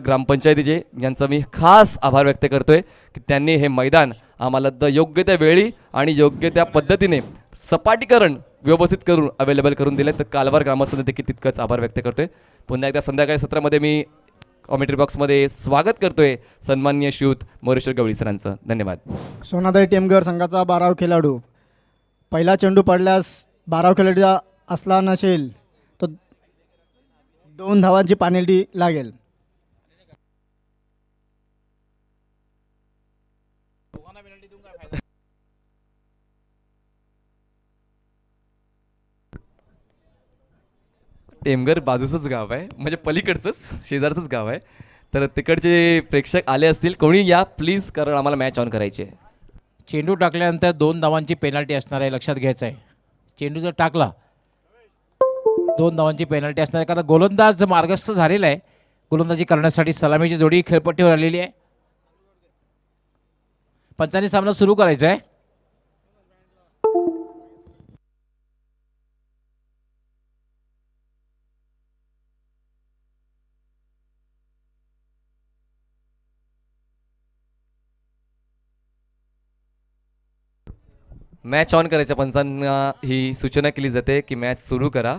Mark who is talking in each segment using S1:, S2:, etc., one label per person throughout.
S1: ग्रामपंचायतीचे यांचा मी खास आभार व्यक्त करतोय की त्यांनी हे मैदान आम्हाला योग्य त्या वेळी आणि योग्य त्या पद्धतीने सपाटीकरण व्यवस्थित करून अवेलेबल करून दिले. तर कालवार ग्रामस्थांना देखील तितकंच आभार व्यक्त करतोय. पुन्हा एकदा संध्याकाळी सत्रामध्ये मी कॉमेंट्री बॉक्समध्ये स्वागत करतोय सन्माननीय श्रीयुत मोरेश्वर गवळी सरांचं. धन्यवाद.
S2: सोनाताई टेमघर संघाचा 12वा खेळाडू. पहिला चेंडू पडल्यास 12वा खेळाडू असला नसेल तर 2 धावांची पेनल्टी लागेल.
S1: टेमघर बाजूचंच गाव आहे, म्हणजे पलीकडचंच शेजारचंच गाव आहे. तर तिकडचे प्रेक्षक आले असतील, कोणी या प्लीज, कारण आम्हाला मॅच ऑन करायची आहे.
S3: चेंडू टाकल्यानंतर 2 धावांची पेनल्टी असणार आहे, लक्षात घ्यायचं आहे. चेंडू जर टाकला 2 धावांची पेनल्टी असणार आहे, कारण गोलंदाज मार्गस्थ झालेला आहे. गोलंदाजी करण्यासाठी सलामीची जोडी खेळपट्टीवर आलेली आहे. पंचांनी सामना सुरू करायचा आहे.
S1: मॅच ऑन करायच्या पंचांना ही सूचना केली जाते की मॅच सुरू करा.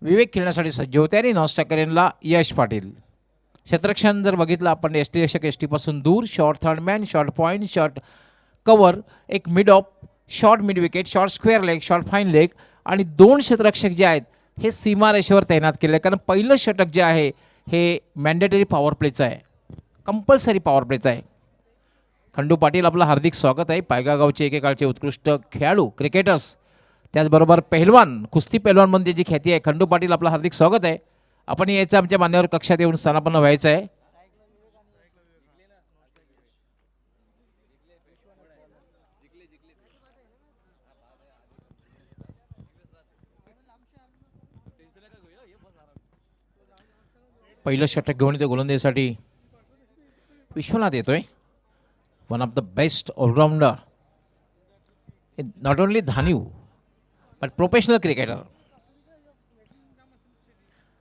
S3: विवेक खेळण्यासाठी सज्ज होते आणि नॉनस्टॅकरेनला यश पाटील. क्षेत्ररक्षण जर बघितलं आपण, एसटी रक्षक एसटीपासून दूर, short third man, short point, short cover, एक mid off, short mid wicket, short square leg, short fine leg आणि 2 क्षेत्ररक्षक जे आहेत हे सीमारेषेवर तैनात केले आहे. कारण पहिलं षटक जे आहे हे मॅन्डेटरी पॉवर प्लेचं आहे, कंपल्सरी पॉवर प्लेचं आहे. खंडू पाटील आपलं हार्दिक स्वागत आहे. पायगा गावचे एकेकाळचे उत्कृष्ट खेळाडू, क्रिकेटर्स, त्याचबरोबर पहिलवान, कुस्ती पहिलवान म्हणून जी ख्याती आहे, खंडू पाटील आपलं हार्दिक स्वागत आहे. आपण यायचं आमच्या मान्यवर कक्षात येऊन स्थानापन्न व्हायचं आहे. पहिलं षटक घेऊन येतो गोलंदाजीसाठी विश्वनाथ येतोय. One of the best allrounder, not only धानीव बट प्रोफेशनल क्रिकेटर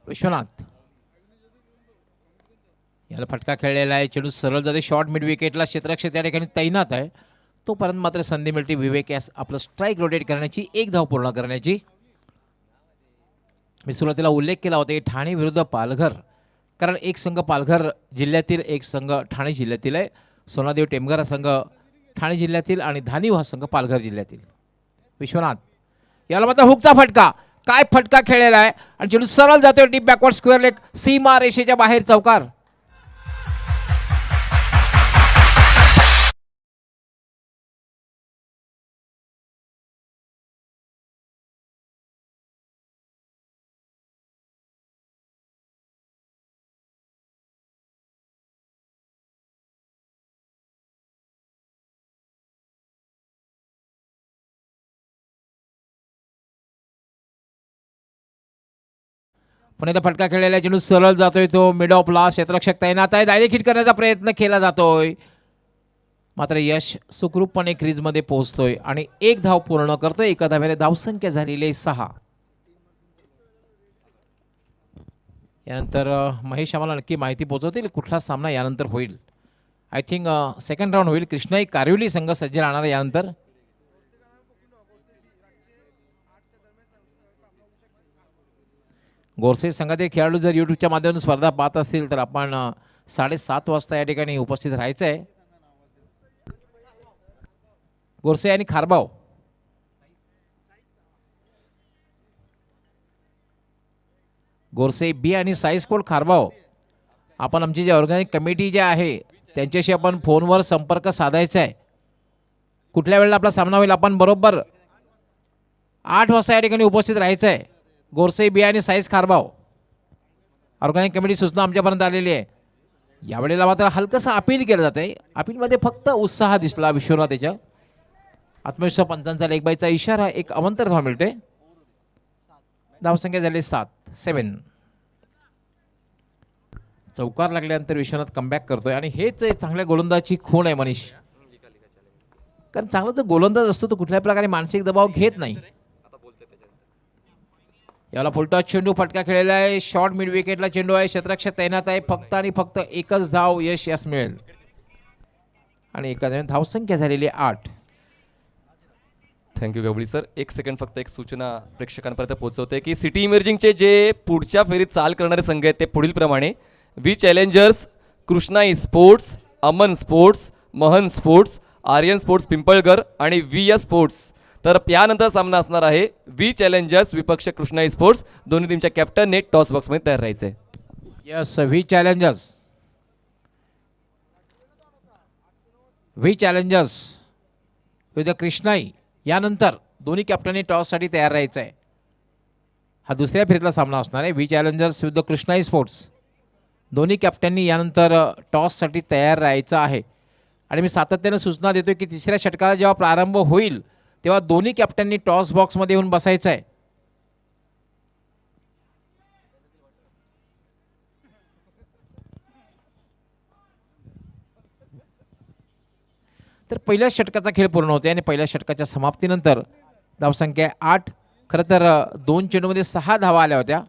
S3: विश्वनाथ. याला फटका खेळलेला आहे. चेंडू सरळ जाते शॉर्ट मिड विकेटला. क्षेत्ररक्षक त्या ठिकाणी तैनात आहे. तोपर्यंत मात्र संधी मिळते विवेक यास आपलं स्ट्राईक रोटेट करण्याची, 1 धाव पूर्ण करण्याची. मी सुरुवातीला उल्लेख केला होता ठाणे विरुद्ध पालघर, कारण एक संघ पालघर जिल्ह्यातील, एक संघ ठाणे जिल्ह्यातील आहे. सोनादेव टेमघर हा संघ ठाणे जिल्ह्यातील आणि धानीव हा संघ पालघर जिल्ह्यातील. विश्वनाथ याला मात्र हुकचा फटका, काय फटका खेळलेला आहे आणि चेंडू सरळ जातोय डीप बॅकवर्ड स्क्वेअर लेग, सीमा रेषेच्या बाहेर चौकार. पण एकदा फटका खेळलेला आहे. चेंडू सरळ जातोय तो मिड ऑफला. क्षेत्ररक्षक तैनात आहे. डायरेक्ट हिट करण्याचा प्रयत्न केला जातोय, मात्र यश सुखरूपपणे क्रीजमध्ये पोहोचतोय आणि 1 धाव पूर्ण करतोय. एका धावेने धावसंख्या झालेली आहे 6. यानंतर महेश आम्हाला नक्की माहिती पोहोचवतील कुठला सामना यानंतर होईल. आय थिंक सेकंड राऊंड होईल. कृष्णाई कारिवली संघ सज्ज राहणार यानंतर. गोरसे संघातील खेळाडू जर यूट्यूबच्या माध्यमातून स्पर्धा पाहत असतील तर आपण 7:30 वाजता या ठिकाणी उपस्थित राहायचं आहे. गोरसे आणि खारबाव, गोरसे बी आणि साईस्कोट खारबाव, आपण आमची जी ऑर्गॅनिक कमिटी जी आहे त्यांच्याशी आपण फोनवर संपर्क साधायचा आहे. कुठल्या वेळेला आपला सामना होईल आपण बरोबर 8 वाजता या ठिकाणी उपस्थित राहायचं आहे. गोरसे बी आणि साईज खारबाव, ऑर्गॅनिक कमिटी सूचना आमच्यापर्यंत आलेली आहे. यावेळेला मात्र हलकंसं अपील केलं जात आहे. अपीलमध्ये फक्त उत्साह दिसला विश्वनाथ याच्या. आत्मविश्वास पंचांचा लेगबाईचा इशारा, एक अवंतर धाव मिळते. धावसंख्या झाली 7. चौकार लागल्यानंतर विश्वनाथ कमबॅक करतोय आणि हेच चांगल्या गोलंदाजी खूण आहे मनीष. कारण चांगला जो गोलंदाज असतो तो कुठल्याही प्रकारे मानसिक दबाव घेत नाही. याला फुलटॉस चेंडू फटका खेळलेला आहे. शॉर्ट मिड विकेटला चेंडू आहे. क्षेत्ररक्षक तैनात आहे. फक्त आणि फक्त एकच धाव यश यास मिळेल आणि एका धावसंख्या झालेली 8.
S1: थँक्यू गवळी सर. एक सेकंड फक्त एक सूचना प्रेक्षकांपर्यंत पोहोचवते की सिटी इमर्जिंगचे जे पुढच्या फेरीत चाल करणारे संघ आहेत ते पुढील प्रमाणे: V challengers, Krishnai sports, Aman sports, Mahan sports, Aryan sports Pimpalgar आणि वी एस स्पोर्ट्स. तर यानंतर सामना असणार आहे वी चॅलेंजर्स विपक्ष कृष्णाई स्पोर्ट्स. दोन्ही टीमच्या कॅप्टनने टॉस बॉक्समध्ये तयार राहायचे.
S3: यस, वी चॅलेंजर्स विरुद्ध कृष्णाई. यानंतर दोन्ही कॅप्टननी टॉससाठी तयार राहायचं आहे. हा दुसऱ्या फेरीतला सामना असणार आहे. वी चॅलेंजर्स विरुद्ध कृष्णाई स्पोर्ट्स. दोन्ही कॅप्टननी यानंतर टॉससाठी तयार राहायचं आहे. आणि मी सातत्यानं सूचना देतोय की तिसऱ्या षटकाला जेव्हा प्रारंभ होईल तेव्हा दोन्ही कॅप्टननी टॉस बॉक्समध्ये येऊन बसायचं आहे. तर पहिल्या षटकाचा खेळ पूर्ण होते आणि पहिल्या षटकाच्या समाप्तीनंतर धावसंख्या 8. खरं तर 2 चेंडूमध्ये 6 धावा आल्या होत्या.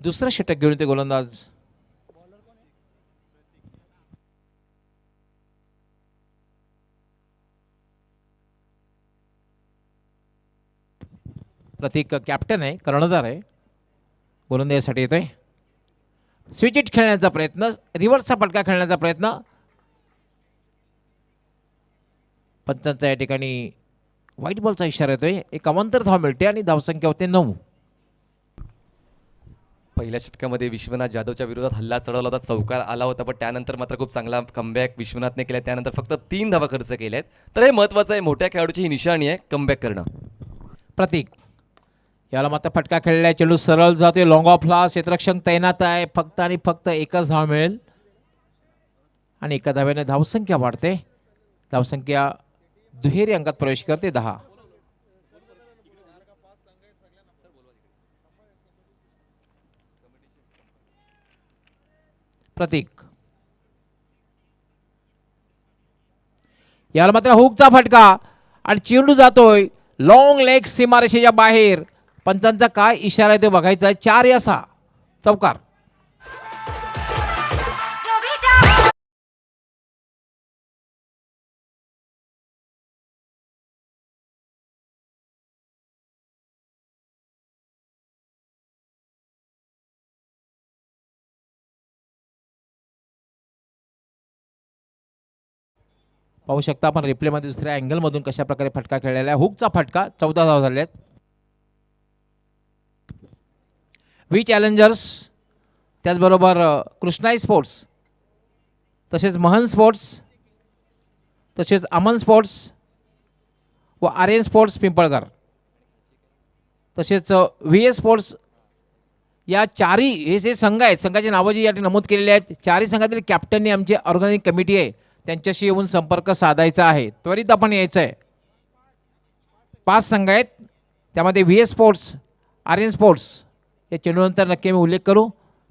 S3: दुसरं षटक घेऊन ते गोलंदाज प्रतीक कॅप्टन आहे, कर्णधार आहे. गोलंदाजीसाठी येतोय. स्विच इट खेळण्याचा प्रयत्न, रिव्हर्सचा फटका खेळण्याचा प्रयत्न. पंचांचा या ठिकाणी व्हाईट बॉलचा इशारा येतोय. एक अवांतर धाव मिळते आणि धावसंख्या होते 9.
S1: पहिल्या षटकामध्ये विश्वनाथ जाधवच्या विरोधात हल्ला चढवला होता, चौकार आला होता, पण त्यानंतर मात्र खूप चांगला कमबॅक विश्वनाथने केला. त्यानंतर फक्त 3 धावा खर्च केल्यात. तर हे महत्त्वाचं आहे. मोठ्या खेळाडूची ही निशाणी आहे कमबॅक करणं.
S3: प्रतीक याला मात्र फटका खेळलाय. चेंडू सरळ जातोय लॉंग ऑफला. क्षेत्ररक्षक तैनात आहे. फक्त आणि फक्त एकच धाव मिळेल आणि एका धाव्याने धावसंख्या वाढते. धावसंख्या दुहेरी अंकात प्रवेश करते 10. प्रतीक याला मात्र हुकचा फटका आणि चेंडू जातोय लॉंग लेग सीमारेषेच्या बाहेर. पंचांचा काय इशारा आहे ते बघायचा आहे. 4 या 6 चौकार. पाहू शकता आपण रिप्लेमध्ये दुसऱ्या अँगलमधून कशा प्रकारे फटका खेळलेला आहे. हुकचा फटका. 14 धावा झाले आहेत. वी चॅलेंजर्स, त्याचबरोबर कृष्णाई स्पोर्ट्स, तसेच महन स्पोर्ट्स, तसेच अमन स्पोर्ट्स व आर्यन स्पोर्ट्स पिंपळगर, तसेच व्ही एस स्पोर्ट्स, या चारही हे जे संघ आहेत, संघाची नावं जी या ठिकाणी नमूद केलेली आहेत, चारही संघातील कॅप्टननी आमची ऑर्गनायझिंग कमिटी आहे त्यांच्याशी येऊन संपर्क साधायचा आहे. त्वरित आपण यायचं आहे. 5 संघ आहेत, त्यामध्ये V S sports, Aryan sports या चेंडूनंतर नक्की मी उल्लेख करू.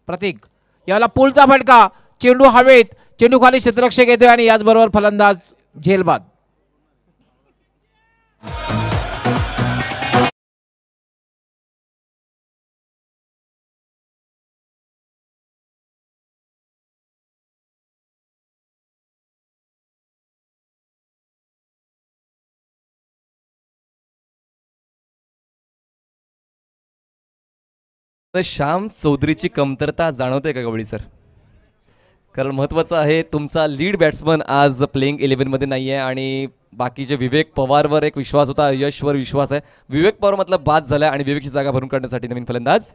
S3: प्रतीक याला पुलचा फटका. चेंडू हवेत, चेंडू खाली क्षेत्ररक्षक येतोय आणि याचबरोबर फलंदाज झेलबाद.
S1: तर श्याम चौधरीची कमतरता जाणवते का गवळी सर? कारण महत्त्वाचं आहे तुमचा लीड बॅट्समन आज प्लेइंग 11मध्ये नाही आहे आणि बाकीचे विवेक पवारवर एक विश्वास होता, यशवर विश्वास आहे. विवेक पवार मतलब बाद झाला आणि विवेकची जागा भरून काढण्यासाठी नवीन फलंदाज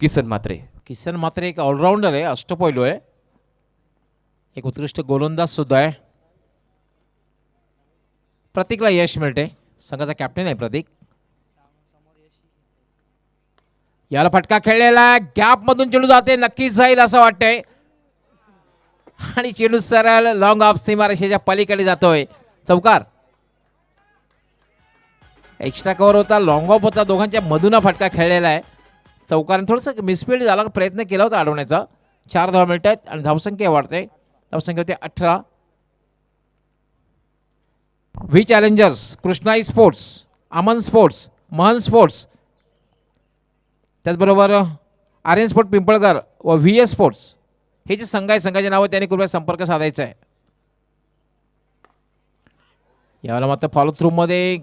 S1: किसन म्हात्रे.
S3: किसन म्हात्रे एक ऑलराऊंडर आहे, अष्टपैलू आहे, एक उत्कृष्ट गोलंदाज सुद्धा आहे. प्रतीकला यश मिळते. संघाचा कॅप्टन आहे प्रतीक. याला फटका खेळलेला, गॅप मधून चेंडू जाते, नक्कीच जाईल असं वाटतंय आणि चेंडू सरळ लॉंग ऑफ सीमारेषेच्या पलीकडे जातोय. चौकार. एक्स्ट्रा कव्हर होता, लॉंग ऑफ होता, दोघांच्या मधून हा फटका खेळलेला आहे. चौकाराने थोडंसं मिसफील्ड झाला, प्रयत्न केला होता अडवण्याचा. 4 धावा मिळत आहेत आणि धावसंख्या वाढते. धावसंख्या होते 18. V challengers, Krishnai sports, Aman sports, Mahan sports, त्याचबरोबर आर्यन स्पोर्ट पिंपळकर व व्ही एस स्पोर्ट्स हे जे संघ आहे, संघाचे नावं त्यांनी कृपया संपर्क साधायचा आहे. यावेळेला मात्र फॉलो थ्रूमध्ये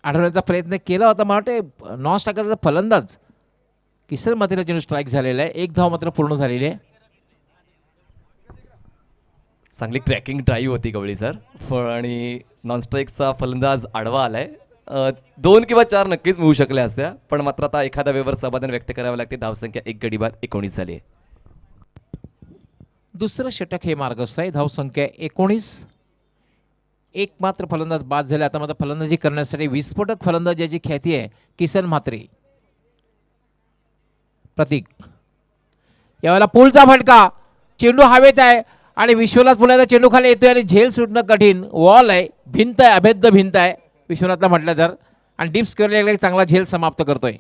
S3: आढळण्याचा प्रयत्न केला होता. मला वाटते नॉन स्ट्रायकरचा फलंदाज किसन मात्रेला चेंडू स्ट्राईक झालेला आहे. 1 धाव मात्र पूर्ण झालेली आहे.
S1: चांगली ट्रॅकिंग ड्राईव्ह होती गवळी सर आणि नॉनस्ट्राईकचा फलंदाज आडवा आलाय. 2 किंवा 4 नक्कीच मिळू शकल्या असत्या, पण मात्र आता एखाद्या वेळेवर समाधान व्यक्त करावं लागते. धावसंख्या 1 गडी बाद 19 झाली आहे.
S3: दुसरं षटक हे मार्गस्थ आहे. धावसंख्या 19. एक मात्र फलंदाज बाद झाले. आता मात्र फलंदाजी करण्यासाठी विस्फोटक फलंदाज ज्याची ख्याती आहे किसन म्हात्रे. प्रतीक यावेळेला पुलचा फटका, चेंडू हवेत आहे आणि विश्वनाथ पुण्याचा चेंडू खाली येतोय आणि झेल सुटणं कठीण. वॉल आहे, भिंत आहे, अभेद्य भिंत आहे विश्वनाथला म्हटलं तर, आणि डीप स्क्वेअर चांगला झेल समाप्त करतोय.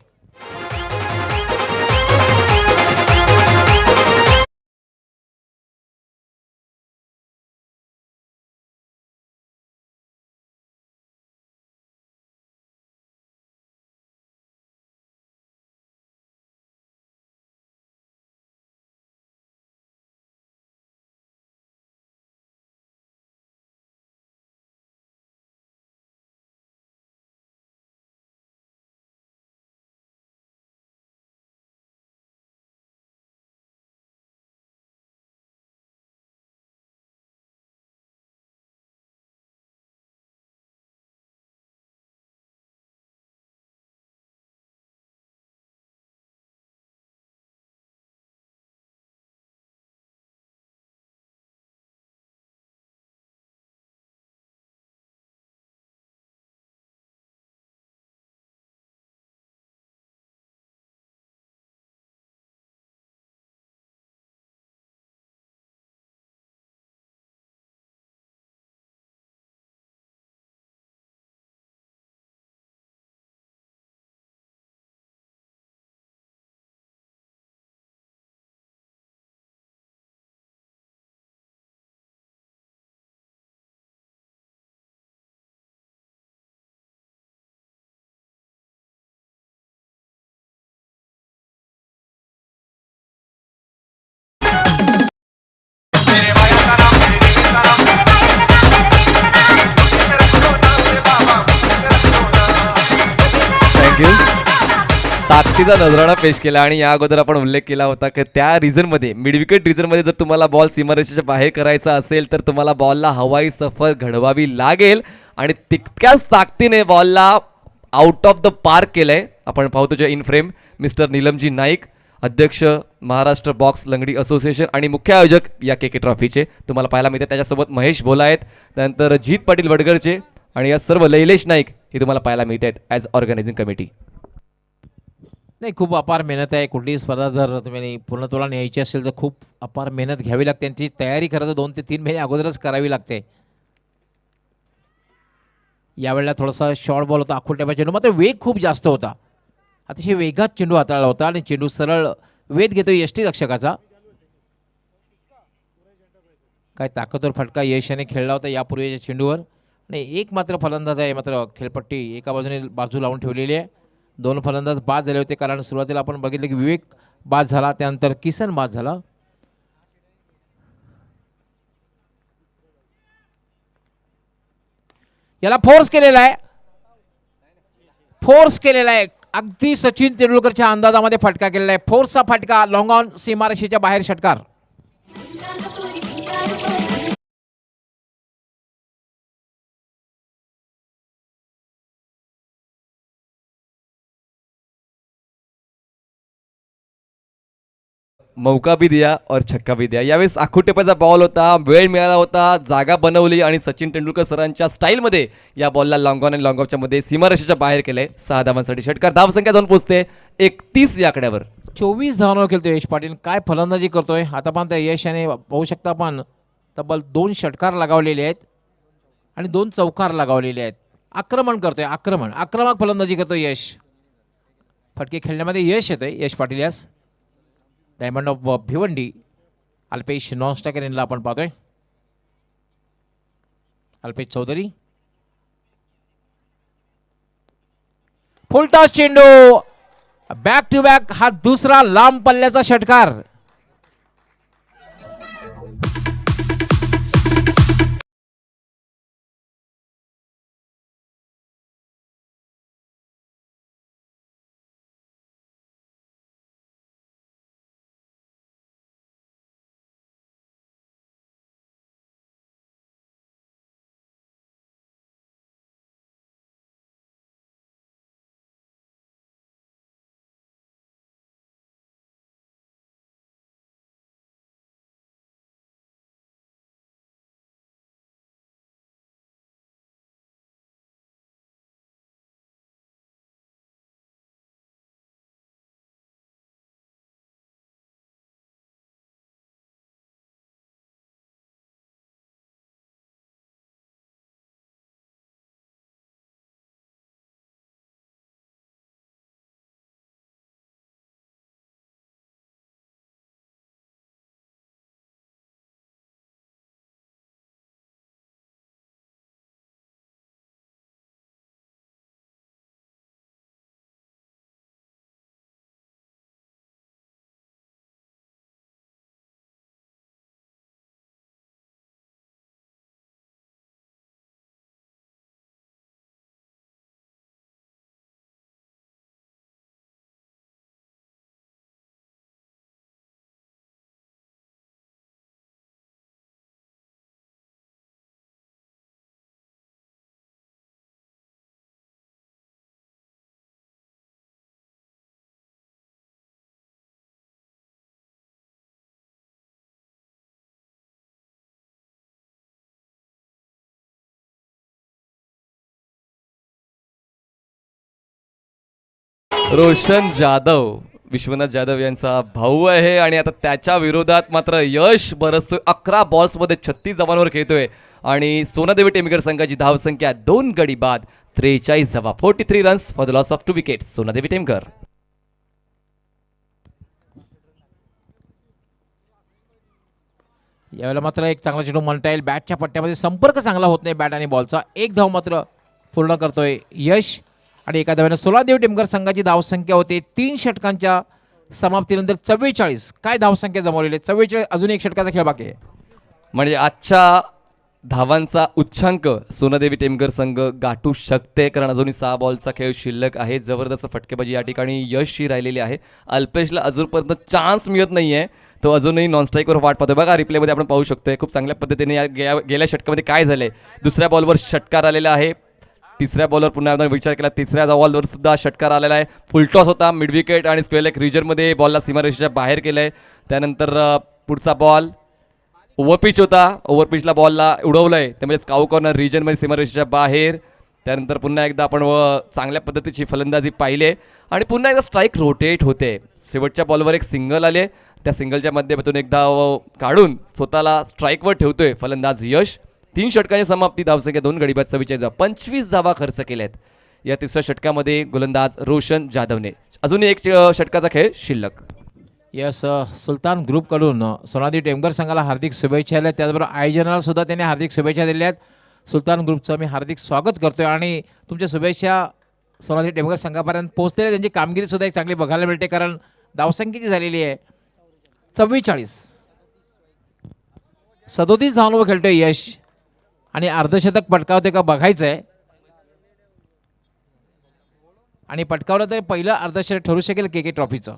S1: थँक्यू. ताकदीचा नजराणा पेश केला आणि या अगोदर आपण उल्लेख केला होता की त्या रिझनमध्ये मिड विकेट रिझनमध्ये जर तुम्हाला बॉल सीमारेषेच्या बाहेर करायचा असेल तर तुम्हाला बॉलला हवाई सफर घडवावी लागेल आणि तितक्याच ताकदीने बॉलला आउट ऑफ द पार्क केलंय. आपण पाहतो जे इन फ्रेम मिस्टर नीलमजी नाईक, अध्यक्ष महाराष्ट्र बॉक्स लंगडी असोसिएशन आणि मुख्य आयोजक या के ट्रॉफीचे तुम्हाला पाहायला मिळते. त्याच्यासोबत महेश भोला आहेत, त्यानंतर जीत पाटील वडगरचे आणि या सर्व लैलेश नाईक हे तुम्हाला पाहायला मिळत आहेत ॲज ऑर्गनायझिंग कमिटी.
S3: नाही, खूप अपार मेहनत आहे. कुठलीही स्पर्धा जर तुम्ही पूर्णत्वाला न्यायची असेल तर खूप अपार मेहनत घ्यावी लागते. त्यांची तयारी खरं तर 2 ते 3 महिने अगोदरच करावी लागते. यावेळेला थोडासा शॉर्ट बॉल होता आखूड टेपा चेंडू, मात्र वेग खूप जास्त होता. अतिशय वेगात चेंडू हाताळला होता आणि चेंडू सरळ वेध घेतो यष्टी रक्षकाचा. काय ताकदवर फटका यश याने खेळला होता यापूर्वीच्या चेंडूवर. आणि एक मात्र फलंदाज आहे, मात्र खेळपट्टी एका बाजू लावून ठेवलेली आहे. 2 फलंदाज बाद झाले होते, कारण सुरुवातीला आपण बघितलं की विवेक बाद झाला, त्यानंतर किसन बाद झाला. याला फोर्स केलेला आहे, अगदी सचिन तेंडुलकरच्या अंदाजामध्ये फटका केलेला आहे. फोर्सचा फटका, लॉंग ऑन, सीमारेषेच्या बाहेर षटकार.
S1: मौका भी दिया और छक्का भी दिया. यावेळेस आखुटेपाचा बॉल होता, वेळ मिळाला होता, जागा बनवली आणि सचिन तेंडुलकर सरांच्या स्टाईलमध्ये या बॉलला लॉंग ऑन आणि लॉंग ऑफच्या मध्ये सीमारेषेच्या बाहेर केले. 6 धावांसाठी षटकार. धावसंख्या जाऊन पोहोचते 31 या आकड्यावर.
S3: 24 धावांवर खेळतो यश पाटील. काय फलंदाजी करतोय आता पण त्या यश याने पाहू शकता आपण तब्बल 2 षटकार लगावलेले आहेत आणि 2 चौकार लगावलेले आहेत. आक्रमण करतोय, आक्रमक फलंदाजी करतो यश. फटके खेळण्यामध्ये यश येते, यश पाटील यास. Diamond of Bhiwandi Alpesh non striker यांना आपण पाहतोय. अल्पेश चौधरी फुलटॉस चेंडू, बॅक टू बॅक हा दुसरा लांब पल्ल्याचा षटकार.
S1: रोशन जाधव, विश्वनाथ जाधव यांचा भाऊ आहे आणि आता त्याच्या विरोधात मात्र यश बरसतोय. 11 बॉल्समध्ये 36 धावांवर खेळतोय आणि सोनादेवी टेमघर संघाची धावसंख्या 2 गडी बाद 43 धावा, 43 runs for the loss of 2 wickets Sona Devi Temghar.
S3: यावेळेला मात्र एक चांगला चेंडू म्हणता येईल. बॅटच्या पट्ट्यामध्ये संपर्क चांगला होत नाही बॅट आणि बॉलचा. एक धाव मात्र पूर्ण करतोय यश आणि एका धाव्यानं सोलादेवी टेमघर संघाची धावसंख्या होते 3 षटकांच्या समाप्तीनंतर 44. काय धावसंख्या जमवलेली आहे? 44. अजून एक षटकाचा खेळ बाकी आहे.
S1: म्हणजे आजच्या धावांचा उच्चांक सोनादेवी टेमघर संघ गाठू शकते, कारण अजूनही 6 बॉलचा खेळ शिल्लक आहे. जबरदस्त फटकेबाजी या ठिकाणी यशची राहिलेली आहे. अल्पेशला अजूनपर्यंत चान्स मिळत नाही आहे, तो अजूनही नॉन स्ट्राईकवर वाट पाहतोय. बघा रिप्लेमध्ये आपण पाहू शकतोय खूप चांगल्या पद्धतीने या गेल्या षटकामध्ये काय झालंय. दुसऱ्या बॉलवर षटकार आलेला आहे, तिसऱ्या बॉलवर पुन्हा एकदा विचार केला, तिसऱ्या बॉलवर सुद्धा षटकार आलेला आहे. फुलटॉस होता, मिड विकेट आणि स्क्वेअर लेग रिजनमध्ये बॉलला सीमारेषेच्या बाहेर केलं आहे. त्यानंतर पुढचा बॉल ओव्हरपिच होता, ओव्हरपिचला बॉलला उडवलं आहे, त्यामुळे स्काउ कॉर्नर रिजनमध्ये सीमारेषेच्या बाहेर. त्यानंतर पुन्हा एकदा आपण चांगल्या पद्धतीची फलंदाजी पाहिली आणि पुन्हा एकदा स्ट्राईक रोटेट होते. शेवटच्या बॉलवर एक सिंगल आले, त्या सिंगलच्या माध्यमातून एकदा काढून स्वतःला स्ट्राईकवर ठेवतोय फलंदाज यश. 3 षटकांची समाप्ती, धावसंख्या 2 गडी बाद 44 धावा, 25 धावा खर्च केल्यात या तिसऱ्या षटकामध्ये गोलंदाज रोशन जाधवने. अजूनही एक षटकाचा खेळ शिल्लक.
S3: यस, सुलतान ग्रुपकडून सोनादेवी टेमघर संघाला हार्दिक शुभेच्छा दिल्या. त्याचबरोबर आयोजनाला सुद्धा त्यांनी हार्दिक शुभेच्छा दिल्या आहेत. सुलतान ग्रुपचं मी हार्दिक स्वागत करतोय आणि तुमच्या शुभेच्छा सोनादेवी टेमघर संघापर्यंत पोहोचलेल्या. त्यांची कामगिरी सुद्धा एक चांगली बघायला मिळते, कारण धावसंख्येची झालेली आहे 44. 37 धावांवर खेळतोय यश आणि अर्धशतक पटकावते का बघायचं आहे. आणि पटकावलं तर पहिलं अर्धशतक ठरू शकेल के ट्रॉफीचं.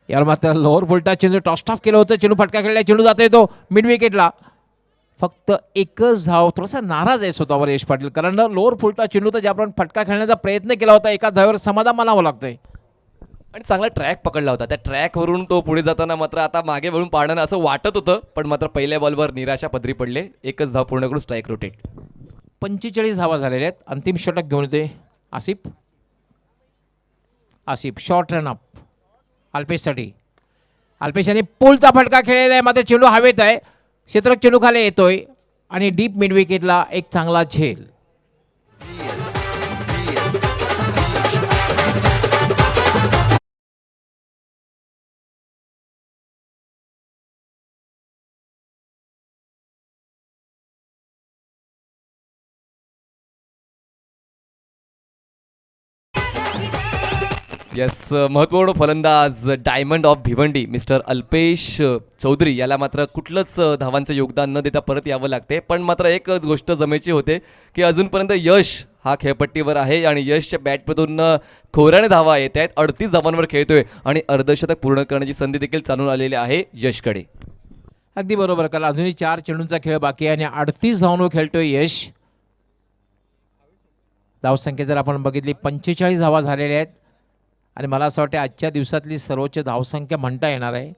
S3: यावर मात्र लोअर फुलटा चेंडू टॉस ऑफ केलं होतं, चेंडू फटका खेळला, चेंडू जाता येतो मिड विकेटला. फक्त एकच धाव. थोडासा नाराज आहे स्वतःवर यश पाटील, कारण लोअर फुलटा चेंडू तर ज्याप्रमाणे फटका खेळण्याचा प्रयत्न केला होता, एका धावेवर समाधान मानावं लागतंय
S1: आणि चांगला ट्रॅक पकडला होता. त्या ट्रॅकवरून तो पुढे जाताना मात्र आता मागे वळून पाडणं असं वाटत होतं, पण मात्र पहिल्या बॉलवर निराशा पदरी पडले. एकच धाव पूर्ण करून स्ट्राईक रोटेट.
S3: 45 धावा झालेल्या आहेत. अंतिम षटक घेऊन येते आसिफ. शॉर्ट रन अप अल्पेशसाठी. अल्पेश यांनी पुलचा फटका खेळलेला आहे, मात्र चेंडू हवेत आहे. क्षेत्रक चेंडू खाली येतोय आणि डीप मिड विकेटला एक चांगला झेल.
S1: येस, महत्त्वपूर्ण फलंदाज diamond of Bhiwandi mister Alpesh Chaudhari याला मात्र कुठलंच धावांचं योगदान न देता परत यावं लागते. पण मात्र एकच गोष्ट जमेची होते की अजूनपर्यंत यश हा खेळपट्टीवर आहे आणि यशच्या बॅटमधून खोऱ्याने धावा येत आहेत. 38 धावांवर खेळतोय आणि अर्धशतक पूर्ण करण्याची संधी देखील चालून आलेली आहे यशकडे.
S3: अगदी बरोबर, कारण अजूनही 4 चेंडूंचा खेळ बाकी आहे आणि 38 धावांवर खेळतोय यश. धावसंख्या जर आपण बघितली 45 धावा झालेल्या आहेत आणि मला असं वाटतं आजच्या दिवसातली सर्वोच्च धावसंख्या म्हणता येणार आहे.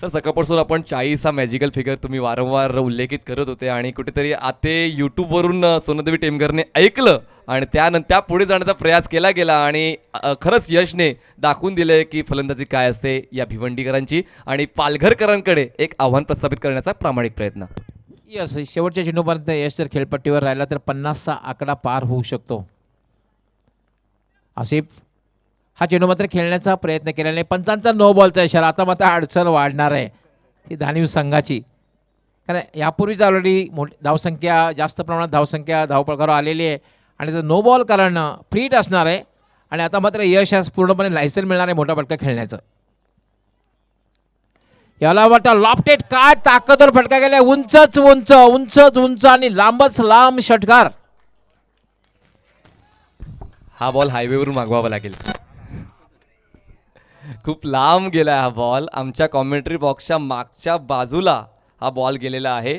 S1: सर, सकाळपासून आपण 40 हा मॅजिकल फिगर तुम्ही वारंवार उल्लेखित करत होते आणि कुठेतरी आते यूट्यूबवरून सोनादेवी टेमघरने ऐकलं आणि त्यापुढे जाण्याचा प्रयास केला गेला आणि खरंच यशने दाखवून दिलं की फलंदाजी काय असते या भिवंडीकरांची आणि पालघरकरांकडे एक आव्हान प्रस्थापित करण्याचा प्रामाणिक प्रयत्न.
S3: यस, शेवटच्या चेंडूपर्यंत यश जर खेळपट्टीवर राहिला तर 50चा आकडा पार होऊ शकतो. आसिफ हा चेंडू मात्र खेळण्याचा प्रयत्न केला नाही. पंचांचा नो बॉलचा इशारा. आता मात्र अडचण वाढणार आहे ती दानीव संघाची, कारण यापूर्वीच ऑलरेडी मोठी धावसंख्या जास्त प्रमाणात धावपळकावर आलेली आहे आणि तर नो बॉल कारण फ्रीट असणार आहे आणि आता मात्र यश आज पूर्णपणे लायसन मिळणार आहे मोठा फटका खेळण्याचं. याला वाटतं लॉफ्टेड, काय ताकदवर फटका गेला. उंचच उंच उंचच उंच आणि लांबच लांब षटकार.
S1: हा बॉल हायवेवरून मागवावा लागेल. खूप लांब गेला हा बॉल. आमच्या कॉमेंट्री बॉक्सच्या मागच्या बाजूला हा बॉल गेलेला आहे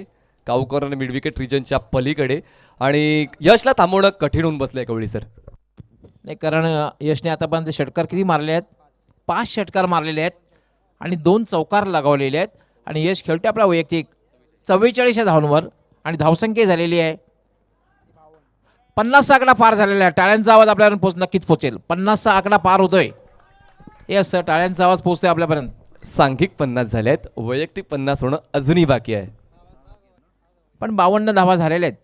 S1: काऊकर आणि मिड विकेट रिजनच्या पलीकडे आणि यशला थांबवणं कठीण होऊन बसलंय कवळी सर.
S3: नाही, कारण यशने आतापर्यंत षटकार किती मारले आहेत? 5 षटकार मारलेले आहेत आणि 2 चौकार लगावलेले आहेत आणि यश खेळते आपला वैयक्तिक 44 धावांवर आणि धावसंख्या झालेली आहे 50चा आकडा पार झालेला आहे. टाळ्यांचा आवाज आपल्यापर्यंत नक्कीच पोहोचेल. 50चा आकडा पार होतोय. येस सर, टाळ्यांचा आवाज पोहोचतोय आपल्यापर्यंत.
S1: सांघिक 50 झाले आहेत, वैयक्तिक 50 होणं अजूनही बाकी आहे.
S3: पण 52 धावा झालेल्या आहेत.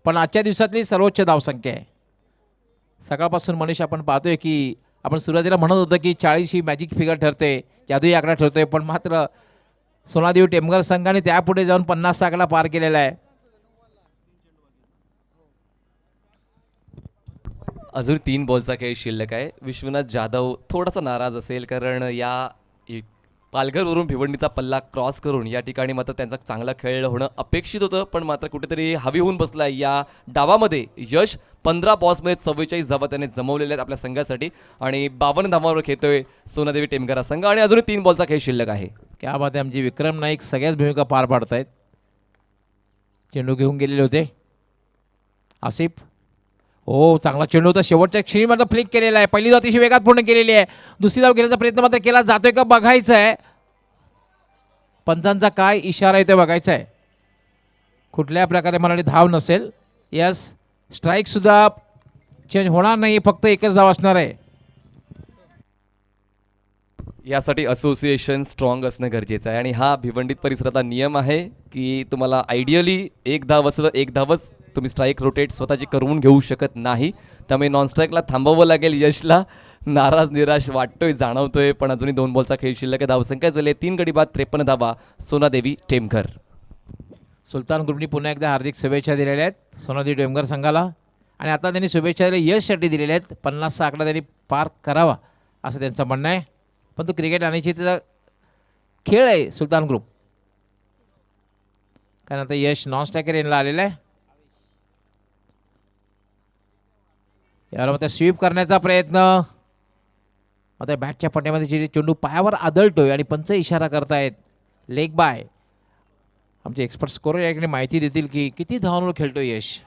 S3: पण आजच्या दिवसातली सर्वोच्च धावसंख्या आहे. सकाळपासून मनीष आपण पाहतोय की आपण सुरुवातीला म्हणत होतो की 40 ही मॅजिक फिगर ठरते, जादुई आकडा ठरतोय, पण मात्र सोनादेवी टेमघर संघाने त्यापुढे जाऊन 50चा आकडा पार केलेला आहे.
S1: अजून 3 बॉलचा खेळ शिल्लक आहे. विश्वनाथ जाधव थोडासा नाराज असेल कारण पालघरवरून भिवंडीचा पल्ला क्रॉस करून या ठिकाणी मात्र त्यांचा चांगला खेळ होणं अपेक्षित होतं, पण मात्र कुठेतरी हवी होऊन बसला या डावामध्ये. यश 15 बॉल्समध्ये 44 धावा त्याने जमवलेल्या आहेत आपल्या संघासाठी आणि 52 धावांवर खेळतोय सोनादेवी टेमघर संघ आणि अजून 3 बॉलचा खेळ शिल्लक आहे.
S3: क्या बात आहे, आमची विक्रम नाईक सगळ्याच भूमिका पार पाडत आहेत. चेंडू घेऊन गेलेले होते आसिफ. हो, चांगला चेंडू होता. शेवटच्या क्षणी मात्र फ्लिक केलेला आहे. पहिली धाव अतिशय वेगात पूर्ण केलेली आहे. दुसरी धाव घेण्याचा प्रयत्न मात्र केला जातोय का बघायचं आहे. पंचांचा काय इशारा येतोय बघायचा आहे. कुठल्या प्रकारे मला धाव नसेल. यस, स्ट्राईक सुद्धा चेंज होणार नाही, फक्त एकच धाव असणार आहे.
S1: यासाठी असोसिएशन स्ट्रॉंग असणं गरजेचं आहे आणि हा भिवंडीत परिसरातला नियम आहे की तुम्हाला आयडियली 1 धाव असं 1 धावच तुम्ही स्ट्राईक रोटेट स्वतःची करून घेऊ शकत नाही. त्यामुळे नॉन स्ट्राईकला थांबवावं लागेल. यशला नाराज निराश वाटतोय, जाणवतोय, पण अजूनही 2 बॉलचा खेळ शिल्लक आहे. धावसंख्या झाली 3 गडी बाद 53 धावा सोनादेवी टेमघर.
S3: सुलतान ग्रुपनी पुन्हा एकदा हार्दिक शुभेच्छा दिलेल्या आहेत सोनादेवी टेमघर संघाला आणि आता त्यांनी शुभेच्छा दिल्या यशसाठी दिलेल्या आहेत. 50चा आकडा त्यांनी पार करावा असं त्यांचं म्हणणं आहे. पण तो क्रिकेट आणण्याची त्याचा खेळ आहे सुलतान ग्रुप, कारण आता यश नॉन स्ट्रायकर यांना आलेला आहे. यावर मात्र स्वीप करण्याचा प्रयत्न, आता बॅटच्या पट्ट्यामध्ये जे चेंडू पायावर आदळतोय आणि पंच इशारा करतायत लेग बाय. आमचे एक्सपर्ट स्कोर याकडे माहिती देतील की किती धावांवर खेळतोय यश.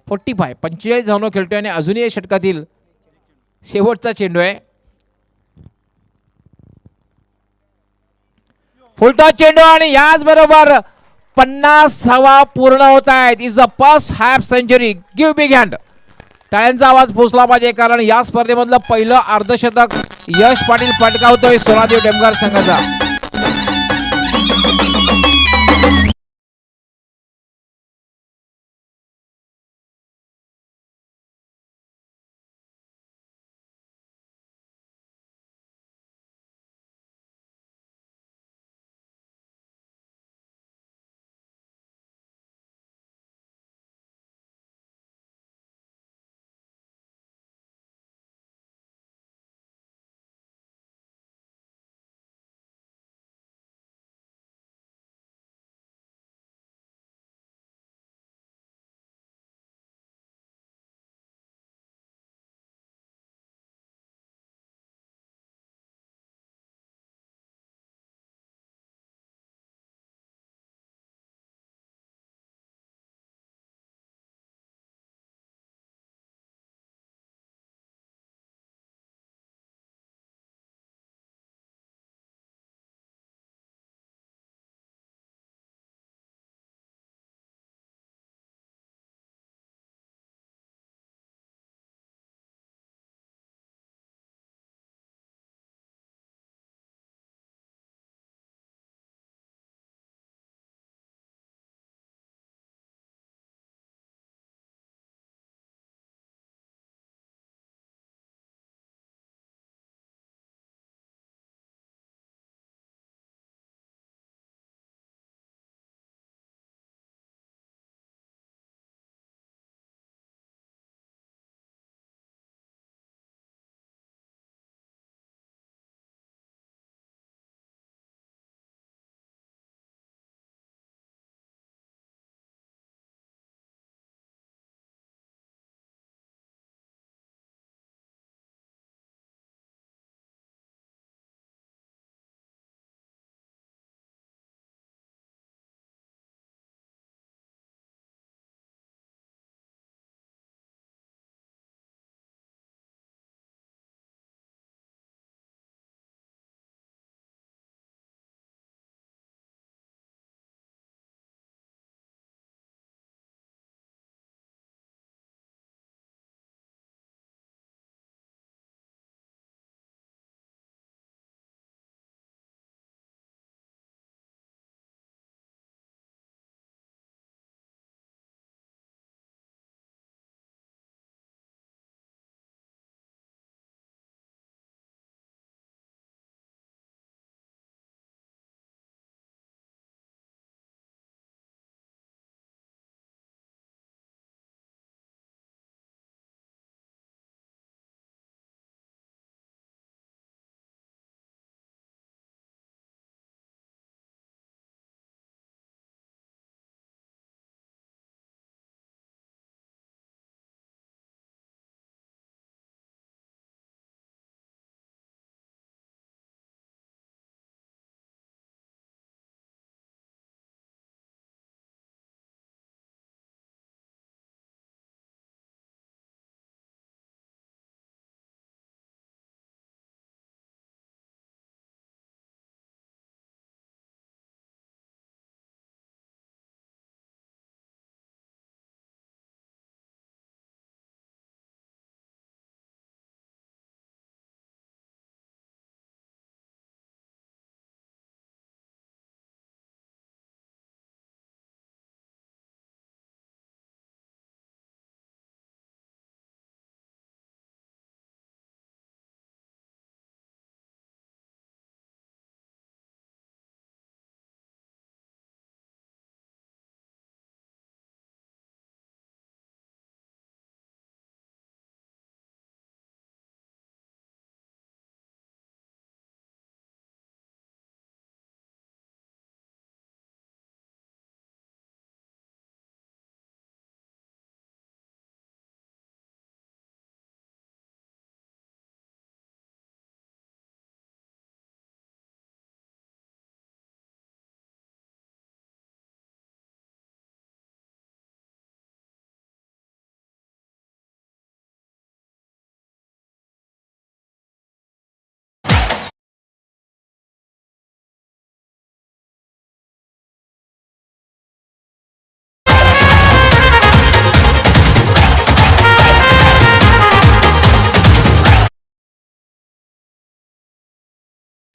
S3: 45 धावांवर खेळतोय आणि अजूनही या षटकातील शेवटचा चेंडू आहे. फुलटॉस चेंडू आणि याचबरोबर 50 धावा पूर्ण होत आहेत. Is the first half century. Give big hand. टाळ्यांचा आवाज पोचला पाहिजे, कारण या स्पर्धेमधलं पहिलं अर्धशतक यश पाटील पटकावतोय सोनादेवी टेमघर संघाचा.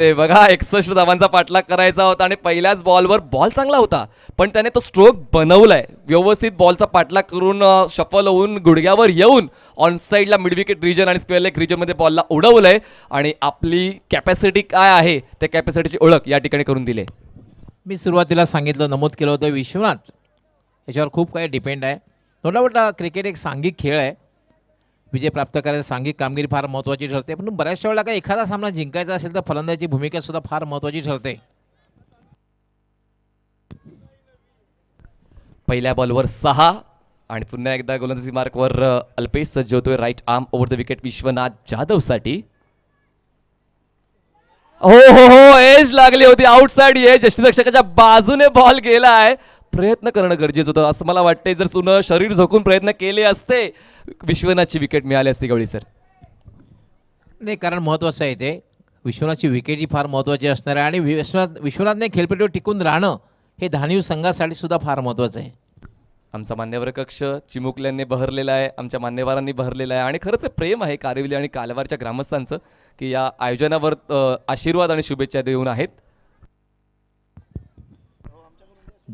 S1: ते बघा 61 धावांचा पाठलाग करायचा होता आणि पहिल्याच बॉलवर बॉल चांगला होता पण त्याने तो स्ट्रोक बनवलाय व्यवस्थित बॉलचा पाठलाग करून शफल होऊन गुडघ्यावर येऊन ऑन साईडला मिड विकेट रिजन आणि स्क्वेअर लेग रिजनमध्ये बॉलला उडवलंय आणि आपली कॅपॅसिटी काय आहे त्या कॅपॅसिटीची ओळख या ठिकाणी करून दिली.
S3: मी सुरुवातीला सांगितलं नमूद केलं होतं विश्वनाथ याच्यावर खूप काही डिपेंड आहे. नो डाऊट क्रिकेट एक सांघिक खेळ आहे. विजय प्राप्त करायला सांघिक कामगिरी फार महत्त्वाची ठरते पण बऱ्याचशा वेळेला काय एखादा सामना जिंकायचा असेल तर फलंदाजी भूमिका सुद्धा फार महत्त्वाची ठरते.
S1: पहिल्या बॉलवर 6 आणि पुन्हा एकदा गोलंदाजी मार्कवर अल्पेश सज्ज होतोय right arm over the wicket Vishwanath जाधवसाठी. हो हो हो एज लागली होती आउटसाइड एज यष्टीरक्षकाच्या बाजूने बॉल गेला आहे. प्रयत्न करणं गरजेचं होतं असं मला वाटतंय. जर सुन शरीर झोकून प्रयत्न केले असते विश्वनाथची विकेट मिळाली असती गवळी सर.
S3: नाही कारण महत्त्वाचं आहे ते विश्वनाथची विकेट ही फार महत्त्वाची असणार आहे आणि विश्वनाथने खेळपट्टीवर टिकून राहणं हे धानीव संघासाठी सुद्धा फार महत्त्वाचं आहे.
S1: आमचा मान्यवर कक्ष चिमुकल्यांनी बहरलेला आहे आमच्या मान्यवरांनी बहरलेला आहे आणि खरंच प्रेम आहे कारिवली आणि कालवारच्या ग्रामस्थांचं की या आयोजनावर आशीर्वाद आणि शुभेच्छा देऊन आहेत.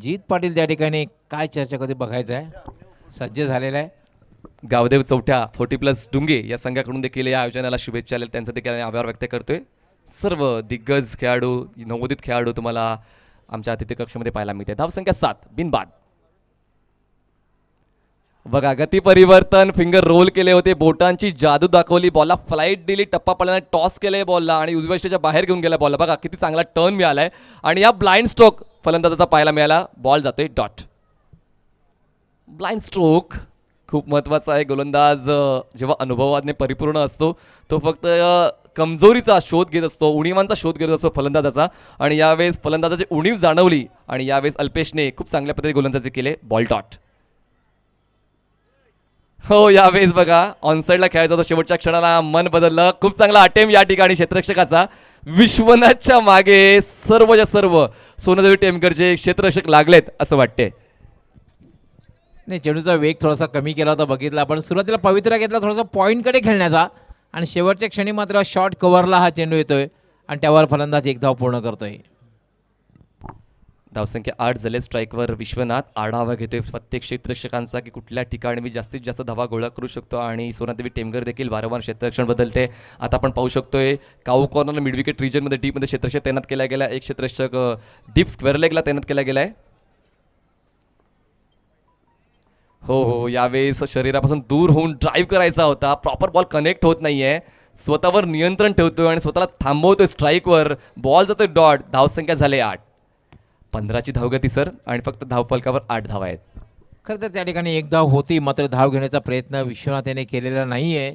S3: जीत पाटील त्या ठिकाणी काय चर्चा कधी बघायचं आहे सज्ज झालेला आहे.
S1: गावदेव चौथ्या 40+ डुंगे या संघाकडून देखील या आयोजनाला शुभेच्छा आल्या त्यांचा देखील आभार व्यक्त करतोय. सर्व दिग्गज खेळाडू नवोदित खेळाडू तुम्हाला आमच्या अतिथी कक्षामध्ये पाहायला मिळते. धावसंख्या 7 बिनबाद. बघा गती परिवर्तन फिंगर रोल केले होते बोटांची जादू दाखवली बॉलला फ्लाईट दिली टप्पा पडल्याने टॉस केले बॉलला आणि उजव्या स्टेच्या बाहेर घेऊन गेला बॉलला. बघा किती चांगला टर्न मिळालाय आणि या ब्लाइंड स्ट्रोक फलंदाजाचा पाहायला मिळाला. बॉल जातोय डॉट. ब्लाइंड स्ट्रोक खूप महत्त्वाचा आहे. गोलंदाज जेव्हा अनुभवाने परिपूर्ण असतो तो फक्त कमजोरीचा शोध घेत असतो उणीवांचा शोध घेत असतो फलंदाजाचा आणि यावेळेस फलंदाजाची उणीव जाणवली आणि यावेळेस अल्पेशने खूप चांगल्या पद्धतीने गोलंदाजी केले. Ball dot. हो यावेळेस बघा ऑनसाईडला खेळायचा होता शेवटच्या क्षणाला मन बदललं. खूप चांगला अटेम्प्ट या ठिकाणी क्षेत्ररक्षकाचा. विश्वनाथच्या मागे सर्वच्या सर्व सोनदेवी टेमकरचे क्षेत्ररक्षक लागलेत असं वाटते.
S3: नाही चेंडूचा वेग थोडासा कमी केला होता बघितला पण सुरुवातीला पवित्रा घेतला थोडासा पॉईंटकडे खेळण्याचा आणि शेवटच्या क्षणी मात्र शॉर्ट कव्हरला हा चेंडू येतोय आणि त्यावर फलंदाज एक धाव पूर्ण करतोय.
S1: धावसंख्या 8 झाले. स्ट्राईकवर विश्वनाथ आढावा घेतोय प्रत्येक क्षेत्ररक्षकांचा की कुठल्या ठिकाणी मी जास्तीत जास्त धावा गोळा करू शकतो आणि सोनादेवी टेमघर देखील वारंवार क्षेत्ररक्षण बदलते. आता आपण पाहू शकतोय काऊ कॉर्नरला मिड विकेट रिजनमध्ये डीपमध्ये क्षेत्ररक्षक तैनात केला गेला. एक क्षेत्ररक्षक डीप स्क्वेअर लेगला तैनात केला गेला आहे. हो हो यावेळेस शरीरापासून दूर होऊन ड्राईव्ह करायचा होता. प्रॉपर बॉल कनेक्ट होत नाहीये. स्वतःवर नियंत्रण ठेवतोय आणि स्वतःला थांबवतोय स्ट्राईकवर. बॉल जातोय डॉट. धावसंख्या झाले 8. 15ची धावगती सर आणि फक्त धावफलकावर 8 धावा आहेत.
S3: खरं तर त्या ठिकाणी एक धाव होती मात्र धाव घेण्याचा प्रयत्न विश्वनाथ याने केलेला नाहीये.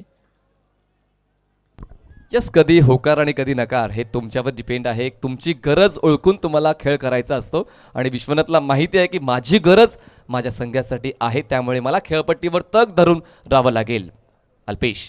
S1: यस कधी होकार आणि कधी नकार हे तुमच्यावर डिपेंड आहे. तुमची गरज ओळखून तुम्हाला खेळ करायचा असतो आणि विश्वनाथला माहिती आहे की माझी गरज माझ्या संघासाठी आहे त्यामुळे मला खेळपट्टीवर तग धरून राहावं लागेल. अल्पेश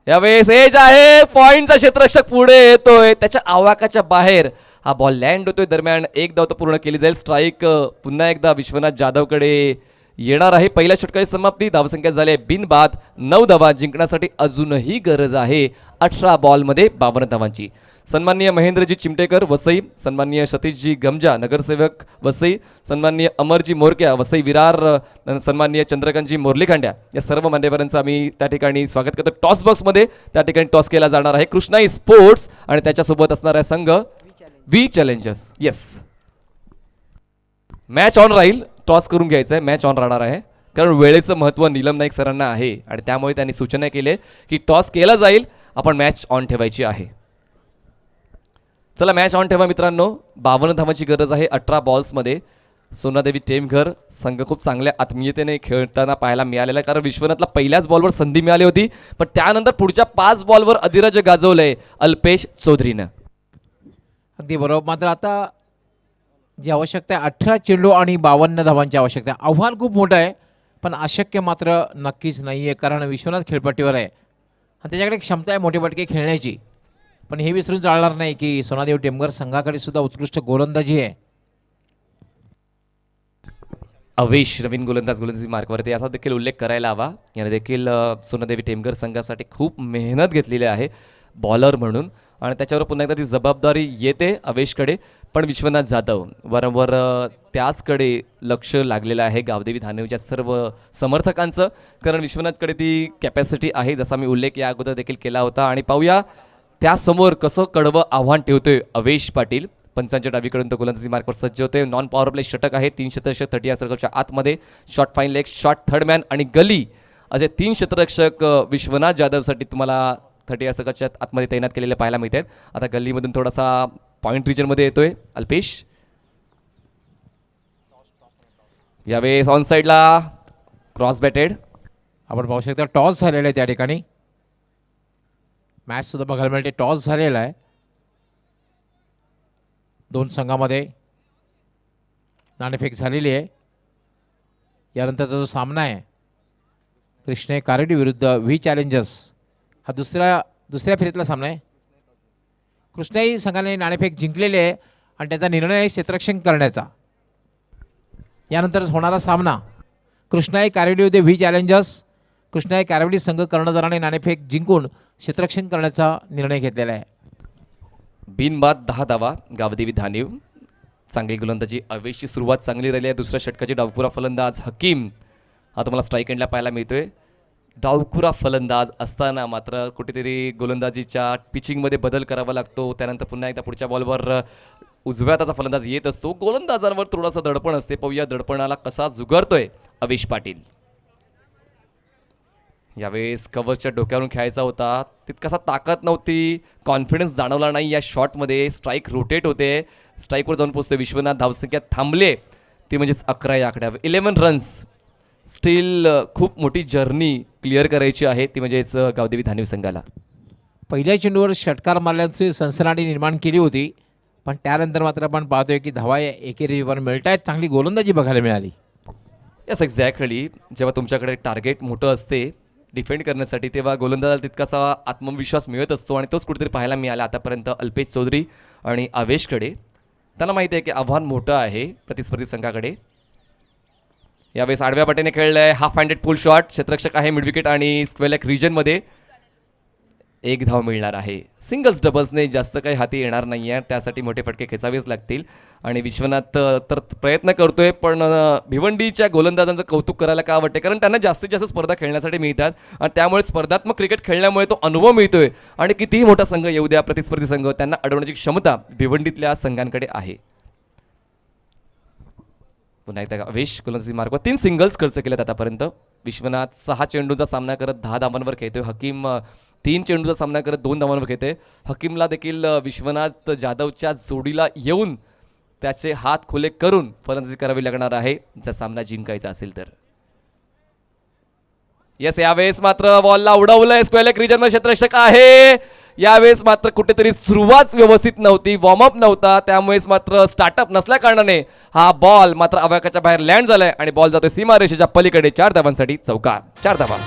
S1: यावेळेस एज आहे. पॉइंटचा क्षेत्ररक्षक पुढे येतोय त्याच्या आवाकाच्या बाहेर हा बॉल लँड होतोय. दरम्यान एक धाव तर पूर्ण केली जाईल. स्ट्राईक पुन्हा एकदा विश्वनाथ जाधवकडे येणार आहे. पहिल्या षटकाची समाप्ती. धावसंख्या झाली बिनबाद. 9 धावा. जिंकण्यासाठी अजूनही गरज आहे 18 बॉलमध्ये 52 धावांची. सन्माननीय महेंद्रजी चिमटेकर वसई, सन्माननीय सतीशजी गमजा नगरसेवक वसई, सन्माननीय अमरजी मोरक्या वसई विरार, सन्माननीय चंद्रकांतजी मोरलीखांड्या या सर्व मान्यवरांचं आम्ही त्या ठिकाणी स्वागत करतो. टॉस बॉक्समध्ये त्या ठिकाणी टॉस केला जाणार आहे. कृष्णाई स्पोर्ट्स आणि त्याच्यासोबत असणारा संघ V Challengers. Yes match on राहील. टॉस करून घ्यायचं आहे. मॅच ऑन राहणार आहे कारण वेळेचं महत्त्व नीलम नाईक सरांना आहे आणि त्यामुळे त्यांनी सूचना केली की टॉस केला जाईल आपण मॅच ऑन ठेवायची आहे. चला मॅच ऑन ठेवा मित्रांनो. 52 धावांची गरज आहे 18 बॉल्समध्ये. सोनादेवी टेमघर संघ खूप चांगल्या आत्मीयतेने खेळताना पाहायला मिळालेला आहे कारण विश्वनाथला पहिल्याच बॉलवर संधी मिळाली होती पण त्यानंतर पुढच्या 5 बॉलवर अधिराज्य गाजवलंय अल्पेश चौधरीनं.
S3: अगदी बरोबर. मात्र आता जी आवश्यकता आहे 18 चेंडू आणि 52 धावांची आवश्यकता आहे. आव्हान खूप मोठं आहे पण अशक्य मात्र नक्कीच नाही आहे कारण विश्वनाथ खेळपट्टीवर आहे आणि त्याच्याकडे क्षमता आहे मोठे फटके खेळण्याची. पण हे विसरून चालणार नाही की सोनादेवी टेमघर संघाकडे सुद्धा उत्कृष्ट गोलंदाजी आहे.
S1: अवेश नवीन गोलंदाजी मार्कवरती याचा देखील उल्लेख करायला हवा. याने देखील सोनादेवी टेमघर संघासाठी खूप मेहनत घेतलेली आहे बॉलर म्हणून आणि त्याच्यावर पुन्हा एकदा ती जबाबदारी येते अवेशकडे. पण विश्वनाथ जाधव वारंवार त्याचकडे लक्ष लागलेलं आहे गावदेवी धानवच्या सर्व समर्थकांचं, कारण विश्वनाथकडे ती कॅपॅसिटी आहे, जसा मी उल्लेख या अगोदर देखील केला होता. आणि पाहूया त्यासमोर कसं कडवं आव्हान ठेवतोय अवेश पाटील. पंचांच्या डावीकडून तो गोलंदाजी मार्कवर सज्ज होते. नॉन पॉवर प्ले षटक आहे, 3 शतरक्षक 30 या सर्कलच्या आतमध्ये, short fine leg, short third man आणि गली असे 3 शतरक्षक विश्वनाथ जाधवसाठी तुम्हाला 30 या सर्कलच्या आतमध्ये तैनात केलेले पाहायला मिळतात. आता गल्लीमधून थोडासा पॉईंट रिजनमध्ये येतोय अल्पेश. यावेळेस ऑन साईडला क्रॉस बॅटेड.
S3: आपण पाहू शकता टॉस झालेला आहे त्या ठिकाणी. मॅच सुद्धा बघायला मिळते, टॉस झालेला आहे. दोन संघामध्ये नाणेफेक झालेली आहे. यानंतरचा जो सामना आहे कृष्णे कारेडी विरुद्ध व्ही चॅलेंजर्स, हा दुसऱ्या फेरीतला सामना आहे. कृष्णाई संघाने नाणेफेक जिंकलेली आहे आणि त्याचा निर्णय आहे क्षेत्ररक्षण करण्याचा. यानंतरच होणारा सामना कृष्णाई कारेडी विरुद्ध व्ही चॅलेंजर्स. कृष्णाई कारेडी संघ कर्णधाराने नाणेफेक जिंकून क्षेत्ररक्षण करण्याचा निर्णय घेतलेला आहे.
S1: बिनबाद 10 धावा गावदेवी धानीव. चांगली गोलंदाजी अवेशची सुरुवात चांगली राहिली आहे. दुसऱ्या षटकाची डावखुरा फलंदाज हकीम हा तुम्हाला स्ट्राईक एंडला पाहायला मिळतोय. डावखुरा फलंदाज असताना मात्र कुठेतरी गोलंदाजीच्या पिचिंगमध्ये बदल करावा लागतो. त्यानंतर पुन्हा एकदा पुढच्या बॉलवर उजव्या हाताचा फलंदाज येत असतो. गोलंदाजांवर थोडासा दडपण असते. पाहूया दडपणाला कसा जुगारतोय अवेश पाटील. यावेळेस कव्हरच्या डोक्यावरून खेळायचा होता, तितकासा ताकद नव्हती, कॉन्फिडन्स जाणवला नाही या शॉटमध्ये. स्ट्राईक रोटेट होते, स्ट्राईकवर जाऊन पोहोचते. विश्वनाथ धावसंख्या थांबले ती म्हणजेच 11 या आकड्यावर. 11 रन्स. स्टील खूप मोठी जर्नी क्लिअर करायची आहे, ती म्हणजेच गावदेवी धानीव संघाला.
S3: पहिल्या चेंडूवर षटकार मारल्याची सनसनाटी निर्माण केली होती, पण त्यानंतर मात्र आपण पाहतोय की धावा एकेरीवर मिळत आहेत. चांगली गोलंदाजी बघायला मिळाली.
S1: Yes exactly. जेव्हा तुमच्याकडे टार्गेट मोठं असते डिफेंड करण्यासाठी, तेव्हा गोलंदाजाला तितकासा आत्मविश्वास मिळत असतो आणि तोच कुठेतरी पाहायला मिळाला आतापर्यंत अल्पेश चौधरी आणि अवेशकडे. त्यांना माहिती आहे की आव्हान मोठं आहे प्रतिस्पर्धी संघाकडे. यावेळेस आडव्या पाट्याने खेळलं आहे, हाफ हँडेड पुल शॉट. क्षेत्ररक्षक आहे मिड विकेट आणि स्क्वेअर लेग रिजनमध्ये. 1 धाव मिळणार आहे. सिंगल्स डबल्सने जास्त काही हाती येणार नाही आहे, त्यासाठी मोठे फटके खेचावेच लागतील. आणि विश्वनाथ तर प्रयत्न करतोय, पण भिवंडीच्या गोलंदाजांचं कौतुक करायला का वाटते, कारण त्यांना जास्तीत जास्त स्पर्धा खेळण्यासाठी मिळतात आणि त्यामुळे स्पर्धात्मक क्रिकेट खेळल्यामुळे तो अनुभव मिळतोय. आणि कितीही मोठा संघ येऊ द्या, प्रतिस्पर्धी संघ, त्यांना अडवण्याची क्षमता भिवंडीतल्या संघांकडे आहे. पुन्हा एकदा अवेश गोलंदाजी मार्गवर 3 सिंगल्स खर्च केलेत आतापर्यंत. विश्वनाथ 6 चेंडूचा सामना करत 10 धावांवर खेळतोय. हकीम 3 चेंडूचा सामना करत 2 धावांवर खेळते. हकीमला देखील विश्वनाथ जाधवच्या जोडीला येऊन त्याचे हात खुले करून फलंदाजी करावी लागणार आहे जर सामना जिंकायचा असेल तर. येस, यावेळेस मात्र बॉलला उडवलंय. स्क्वेअर लेग रिजनमध्ये क्षेत्ररक्षक आहे. यावेळेस मात्र कुठेतरी सुरुवात व्यवस्थित नव्हती, वॉर्मअप नव्हता, त्यामुळेच मात्र स्टार्टअप नसल्या कारणाने हा बॉल मात्र आवाकाच्या बाहेर लँड झालाय आणि बॉल जातोय सीमारेषेच्या पलीकडे. 4 धावांसाठी चौकार. 4 धावा.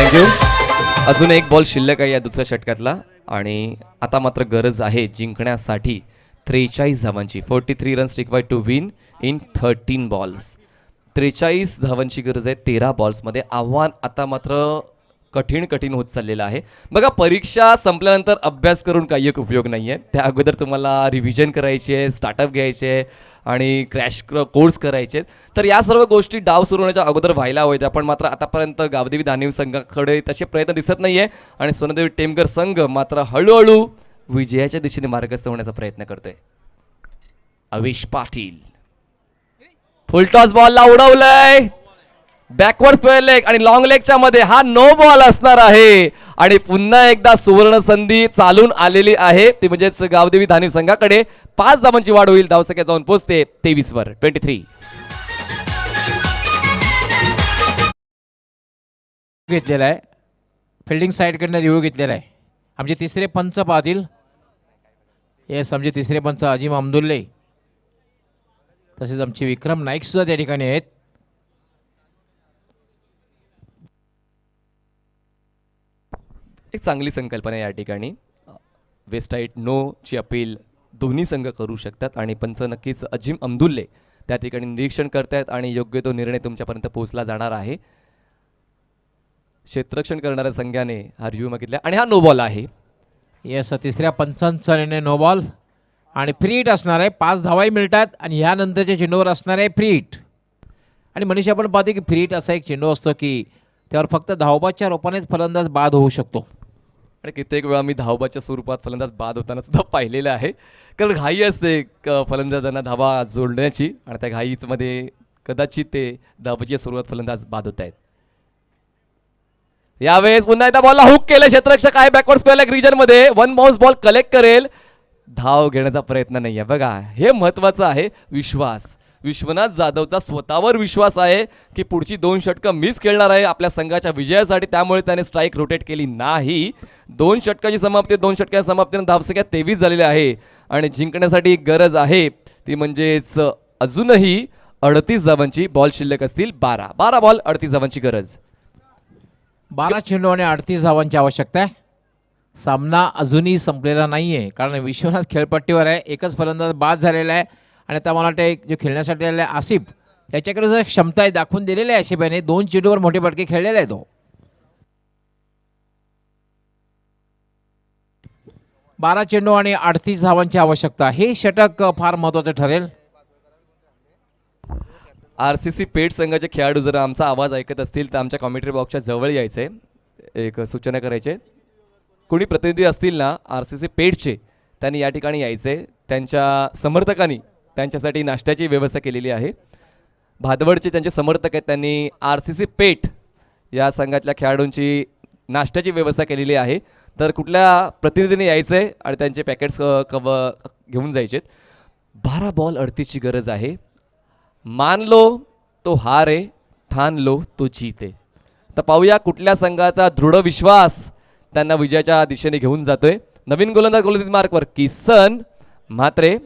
S1: थँक्यू. अजून एक बॉल शिल्लक आहे या दुसऱ्या षटकातला आणि आता मात्र गरज आहे जिंकण्यासाठी 43 धावांची. 43 runs required to win in 13 balls. 43 धावांची गरज आहे 13 बॉल्समध्ये. आव्हान आता मात्र कठीण होत चाललेलं आहे. बघा, परीक्षा संपल्यानंतर अभ्यास करून काही एक उपयोग नाही आहे. त्या अगोदर तुम्हाला रिव्हिजन करायची आहे, स्टार्टअप घ्यायचे आहे आणि क्रॅश कोर्स करायचे आहेत. तर या सर्व गोष्टी डाव सुरू होण्याच्या अगोदर व्हायला हव्यात. आपण मात्र आतापर्यंत गावदेवी धानिव संघाकडे तसे प्रयत्न दिसत नाही आहे आणि सोनादेवी टेमघर संघ मात्र हळूहळू विजयाच्या दिशेने मार्गस्थ होण्याचा प्रयत्न करतोय. अविश पाटील फुलटॉस बॉलला उडवलंय. बॅकवर्ड स्क्वेअर लेग आणि लॉंग लेगच्या मध्ये हा नो बॉल असणार आहे आणि पुन्हा एकदा सुवर्ण संधी चालून आलेली आहे. ती म्हणजेच गावदेवी धानिव संघाकडे 5 धावांची वाढ होईल. धावसंख्या जाऊन पोहोचते 23 वर. 23
S3: घेतलेला आहे. फिल्डिंग साईडकडनं रिव्ह्यू घेतलेला आहे. आमचे तिसरे पंच पाहतील. येस, आमचे तिसरे पंच अजिम अमदुल्ले तसेच आमचे विक्रम नाईक सुद्धा त्या ठिकाणी आहेत.
S1: एक चांगली संकल्पना आहे या ठिकाणी. वेस्ट साईड नो ची अपील दोन्ही संघ करू शकतात आणि पंच नक्कीच अजिम अमदुल्ले त्या ठिकाणी निरीक्षण करतायत आणि योग्य तो निर्णय तुमच्यापर्यंत पोहोचला जाणार आहे. क्षेत्ररक्षण करणाऱ्या संघाने हा रिव्ह्यू मागितला आणि हा नो बॉल आहे.
S3: येस, तिसऱ्या पंचांचा निर्णय नो बॉल आणि फ्री हिट असणार आहे. 5 धावाही मिळतात आणि ह्यानंतरच्या चेंडूवर असणार आहे फ्री हिट. आणि मनीष आपण पाहतो की फ्री हिट असा एक चेंडू असतो की त्यावर फक्त धावबाच्या रूपानेच फलंदाज बाद होऊ शकतो.
S1: आणि कित्येक वेळा मी धावबाच्या स्वरूपात फलंदाज बाद होताना सुद्धा पाहिलेलं आहे. कारण घाई असते फलंदाजांना धावा जोडण्याची आणि त्या घाईमध्ये कदाचित ते धावबाच्या स्वरूपात फलंदाज बाद होत आहेत. यावेळेस पुन्हा एकदा बॉलला हुक केलं. क्षेत्ररक्षक आहे बॅकवर्ड स्क्वेअर लेग रिजन मध्ये. 1 बाउन्स बॉल कलेक्ट करेल. धाव घेण्याचा प्रयत्न नाही आहे. बघा, हे महत्वाचं आहे. विश्वास, विश्वनाथ जाधवचा स्वतःवर विश्वास आहे की पुढची 2 षटकं मीच खेळणार आहे आपल्या संघाच्या विजयासाठी. त्यामुळे त्याने स्ट्राईक रोटेट केली नाही. 2 षटकाची समाप्ती, 2 षटकाच्या समाप्तीने धावसंख्या 23 झालेली आहे आणि जिंकण्यासाठी गरज आहे ती म्हणजेच अजूनही 38 धावांची. बॉल शिल्लक असतील 12 बॉल 38 धावांची गरज.
S3: 12 चेंडू आणि 38 धावांची आवश्यकता आहे. सामना अजूनही संपलेला नाही आहे कारण विश्वनाथ खेळपट्टीवर आहे. एकच फलंदाज बाद झालेला आहे आणि आता मला वाटतं जो खेळण्यासाठी आलेला आहे आसिफ, याच्याकडे जर क्षमता आहे दाखवून दिलेली आहे आसिफाने. 2 चेंडूवर मोठे फटके खेळलेले आहे तो. 12 चेंडू आणि 38 धावांची आवश्यकता. हे षटक फार महत्त्वाचं ठरेल.
S1: RCC पेठ संघाचे खेळाडू जर आमचा आवाज ऐकत असतील तर आमच्या कॉमेंट्री बॉक्सच्या जवळ यायचे. एक सूचना करायचे, कोणी प्रतिनिधी असतील ना RCC पेठचे, त्यांनी या ठिकाणी यायचे. त्यांच्या समर्थकांनी त्यांच्यासाठी नाश्त्याची व्यवस्था केलेली आहे. भादवडचे त्यांचे समर्थक आहेत, त्यांनी RCC पेठ या संघातल्या खेळाडूंची नाश्त्याची व्यवस्था केलेली आहे. तर कुठल्या प्रतिनिधीने यायचे आणि त्यांचे पॅकेट्स घेऊन जायचे. 12 बॉल 38ची गरज आहे. मान लो तो हारे, ठान लो तो जीते. तर पाहूया कुठल्या संघाचा दृढ विश्वास त्यांना विजयाच्या दिशेने घेऊन जातोय. नवीन गोलंदाज मार्कवर किसन म्हात्रे.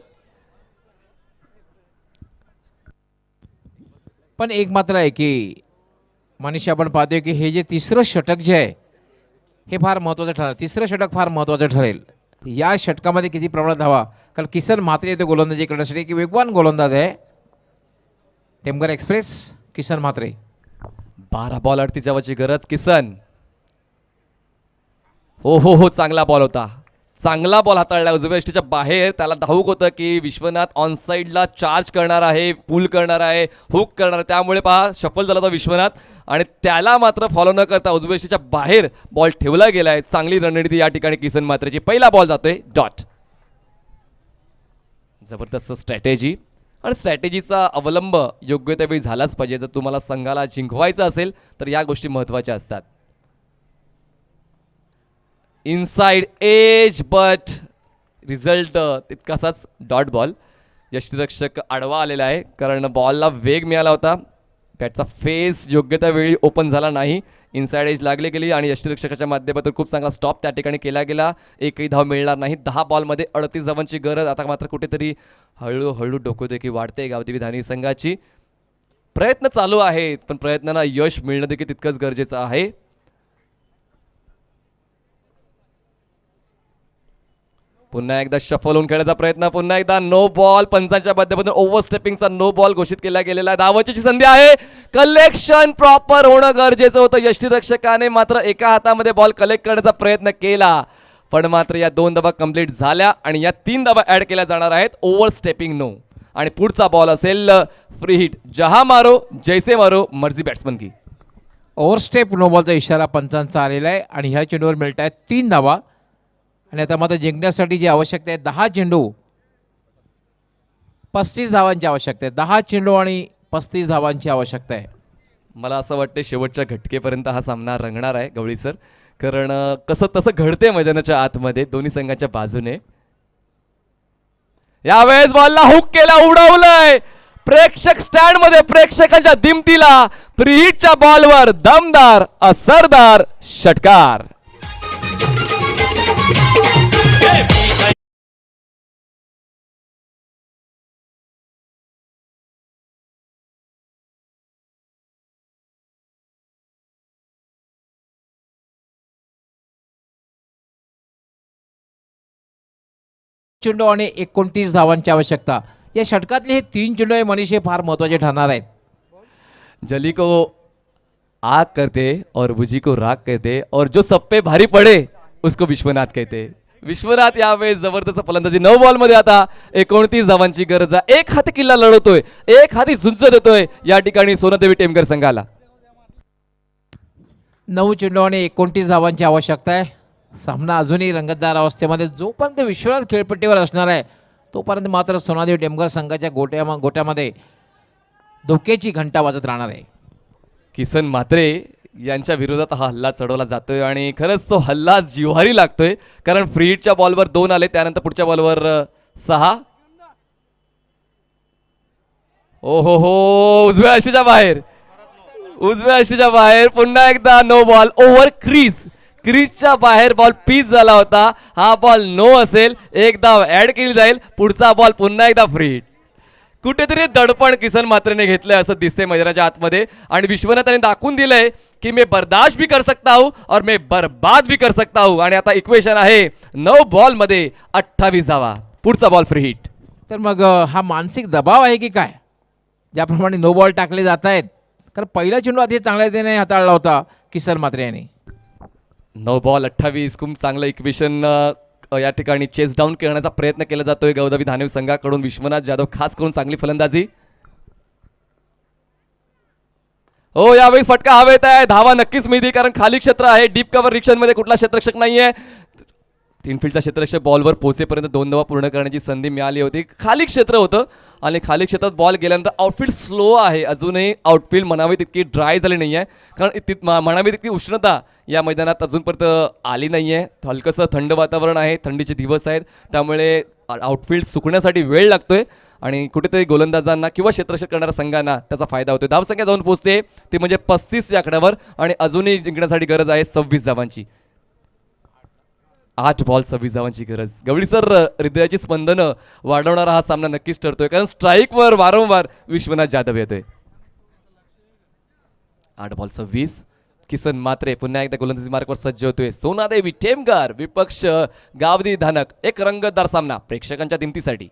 S3: पण एक मात्र आहे की मनीष आपण पाहतोय की हे जे तिसरं षटक जे आहे हे फार महत्त्वाचं ठरेल. तिसरं षटक फार महत्त्वाचं ठरेल. या षटकामध्ये किती प्रमाणात धावा, कारण किसन म्हात्रे येतो गोलंदाजी करण्यासाठी की वेगवान गोलंदाज आहे. टेमघर एक्सप्रेस किसन म्हात्रे.
S1: 12 बॉल 38 धावांची गरज. किसन, हो चांगला बॉल होता. चांगला बॉल हाताळला उजव्या यष्टीच्या बाहेर. त्याला ठाऊक होतं की विश्वनाथ ऑन साईडला चार्ज करणार आहे, पुल करणार आहे, हुक करणार आहे. त्यामुळे पहा शफल झाला होता विश्वनाथ आणि त्याला मात्र फॉलो न करता उजव्या यष्टीच्या बाहेर बॉल ठेवला गेलाय. चांगली रणनीती या ठिकाणी किसन म्हात्रेची. पहिला बॉल जातोय डॉट. जबरदस्त स्ट्रॅटेजी आणि स्ट्रॅटेजीचा अवलंब योग्य त्यावेळी झालाच पाहिजे. जर तुम्हाला संघाला जिंकवायचं असेल तर या गोष्टी महत्त्वाच्या असतात. इनसाइड एज बट रिझल्ट तितकासाच डॉट बॉल. यष्टीरक्षक आडवा आलेला आहे कारण बॉलला वेग मिळाला होता. बॅटचा फेस योग्य त्या वेळी ओपन झाला नाही. इनसाइड एज लागली गेली आणि यष्टीरक्षकाच्या माध्यमातून खूप चांगला स्टॉप त्या ठिकाणी केला गेला. एकही धाव मिळणार नाही. 10 बॉलमध्ये 38 धावांची गरज. आता मात्र कुठेतरी हळूहळू डोकोदेखी वाढते गावदेवी धानिव संघाची. प्रयत्न चालू आहेत पण प्रयत्नांना यश मिळणं देखील तितकंच गरजेचं आहे. पुन्हा एकदा शफल होऊन खेळायचा प्रयत्न, पुन्हा एकदा नो बॉल. पंचांच्या माध्यमातून ओव्हरस्टेपिंगचा नो बॉल घोषित केला गेलेला आहे. धावाची संधी आहे. कलेक्शन प्रॉपर होणं गरजेचं होतं. यष्टीरक्षकाने मात्र एका हातामध्ये बॉल कलेक्ट करण्याचा प्रयत्न केला, पण मात्र या 2 धावा कंप्लीट झाल्या आणि या 3 धावा ऍड केल्या जाणार आहेत. ओव्हरस्टेपिंग नो. आणि पुढचा बॉल असेल फ्री हिट. जहा मारो जैसे मारो, मर्जी बॅट्समन की.
S3: ओव्हरस्टेप नो बॉलचा इशारा पंचांचा आलेला आहे आणि ह्या चेंडूवर मिळत आहेत 3 धावा. आणि आता मात्र जिंकण्यासाठी जी आवश्यकता आहे 10 चेंडू 35 धावांची आवश्यकता आहे. 10 चेंडू आणि 35 धावांची आवश्यकता आहे.
S1: मला असं वाटतं शेवटच्या घटकेपर्यंत हा सामना रंगणार आहे गवळी सर, कारण कसं तसं घडते मैदानाच्या आतमध्ये दोन्ही संघाच्या बाजूने. यावेळेस बॉलला हुक केला, उडवलंय प्रेक्षक स्टँड मध्ये. प्रेक्षकांच्या दिमतीला प्रीहिटच्या बॉलवर दमदार असरदार षटकार.
S3: चेंडू आणि 29 धावांची आवश्यकता. या षटकातले हे 3 चेंडू हे मनीषे फार महत्वाचे ठरणार आहेत.
S1: जली को आग कहते और बुजी को राग कहते और जो सब पे भारी पडे उसको विश्वनाथ कहते. विश्वनाथ यावेळेस जबरदस्त फलंदाजी. 9 बॉल मध्ये आता 29 धावांची गरज आहे. एक हाती किल्ला लढवतोय, एक हाती झुंज देतोय या ठिकाणी सोनादेवी टेमकर संघाला.
S3: 9 चेंडू आणि 29 धावांची आवश्यकता आहे. सामना अजूनही रंगतदार अवस्थेमध्ये. जोपर्यंत विश्वनाथ खेळपट्टीवर असणार आहे तोपर्यंत मात्र सोनादेवी टेमकर संघाच्या गोट्यामध्ये धोक्याची घंटा वाजत राहणार आहे.
S1: किसन म्हात्रे यांच्या विरोधात हा हल्ला चढवला जातोय आणि खरंच तो हल्ला जिव्हारी लागतोय, कारण फ्री हिटच्या बॉलवर 2 आले, त्यानंतर पुढच्या बॉलवर 6. ओ हो, उजव्या अशीच्या बाहेर, उजव्या अशीच्या बाहेर. पुन्हा एकदा नो बॉल ओव्हर क्रीज. क्रीजच्या बाहेर बॉल पीच झाला होता. हा बॉल नो असेल, एक धाव ऍड केली जाईल. पुढचा बॉल पुन्हा एकदा फ्री हिट. कुठेतरी दडपण किसन म्हात्रेने घेतलंय असं दिसतंय मैदानाच्या आतमध्ये. आणि विश्वनाथाने दाखवून दिलंय की मैं बर्दाश्त भी कर सकता हूं और मैं बर्बाद भी कर सकता हूं. आणि आता इक्वेशन आहे 9 बॉल मध्ये 28 धावा. पुढचा बॉल फ्री हिट.
S3: तर मग हा मानसिक दबाव आहे की काय, ज्याप्रमाणे नो बॉल टाकले जात आहेत? कारण पहिला चेंडू अतिशय चांगल्या रीतीने हाताळला होता किसन म्हात्रे यांनी.
S1: 9 बॉल 28. खूप चांगलं इक्वेशन या ठिकाणी चेस डाऊन करण्याचा प्रयत्न केला जातोय गौदवी धानवी संघाकडून. विश्वनाथ जाधव खास करून चांगली फलंदाजी. हो, यावेळी फटका हवेत आहे. धावा नक्कीच मिळते, कारण खाली क्षेत्र आहे. डीप कव्हर रिक्शन मध्ये कुठला क्षेत्ररक्षक नाहीये. इनफिल्डचा क्षेत्ररक्षक बॉलवर पोहोचेपर्यंत 2 धावा पूर्ण करण्याची संधी मिळाली होती. खाली क्षेत्र होतं आणि खाली क्षेत्रात बॉल गेल्यानंतर आउटफील्ड स्लो आहे. अजूनही आउटफील्ड म्हणावी तितकी ड्राय झाली नाही आहे, कारण म्हणावी तितकी उष्णता या मैदानात अजूनपर्यंत आली नाही आहे. हलकंसं थंड वातावरण आहे, थंडीचे दिवस आहेत, त्यामुळे आउटफील्ड सुकण्यासाठी वेळ लागतोय आणि कुठेतरी गोलंदाजांना किंवा क्षेत्ररक्षक करणाऱ्या संघांना त्याचा फायदा होतो. धावसंख्या जाऊन पोहोचते ती म्हणजे 35 या आकड्यावर आणि अजूनही जिंकण्यासाठी गरज आहे 26 धावांची. 8 बॉल 26 धावांची गरज. गवळी सर, हृदयाची स्पंदनं वाढवणारा हा सामना नक्कीच ठरतोय, कारण स्ट्राईकवर वारंवार विश्वनाथ जाधव येतोय. 8 बॉल 26. किसन म्हात्रे पुन्हा एकदा गोलंदाजी मार्कवर सज्ज होतोय. सोनादेवी टेमकर विपक्ष गावदी धानक. एक रंगतदार सामना प्रेक्षकांच्या दिमतीसाठी.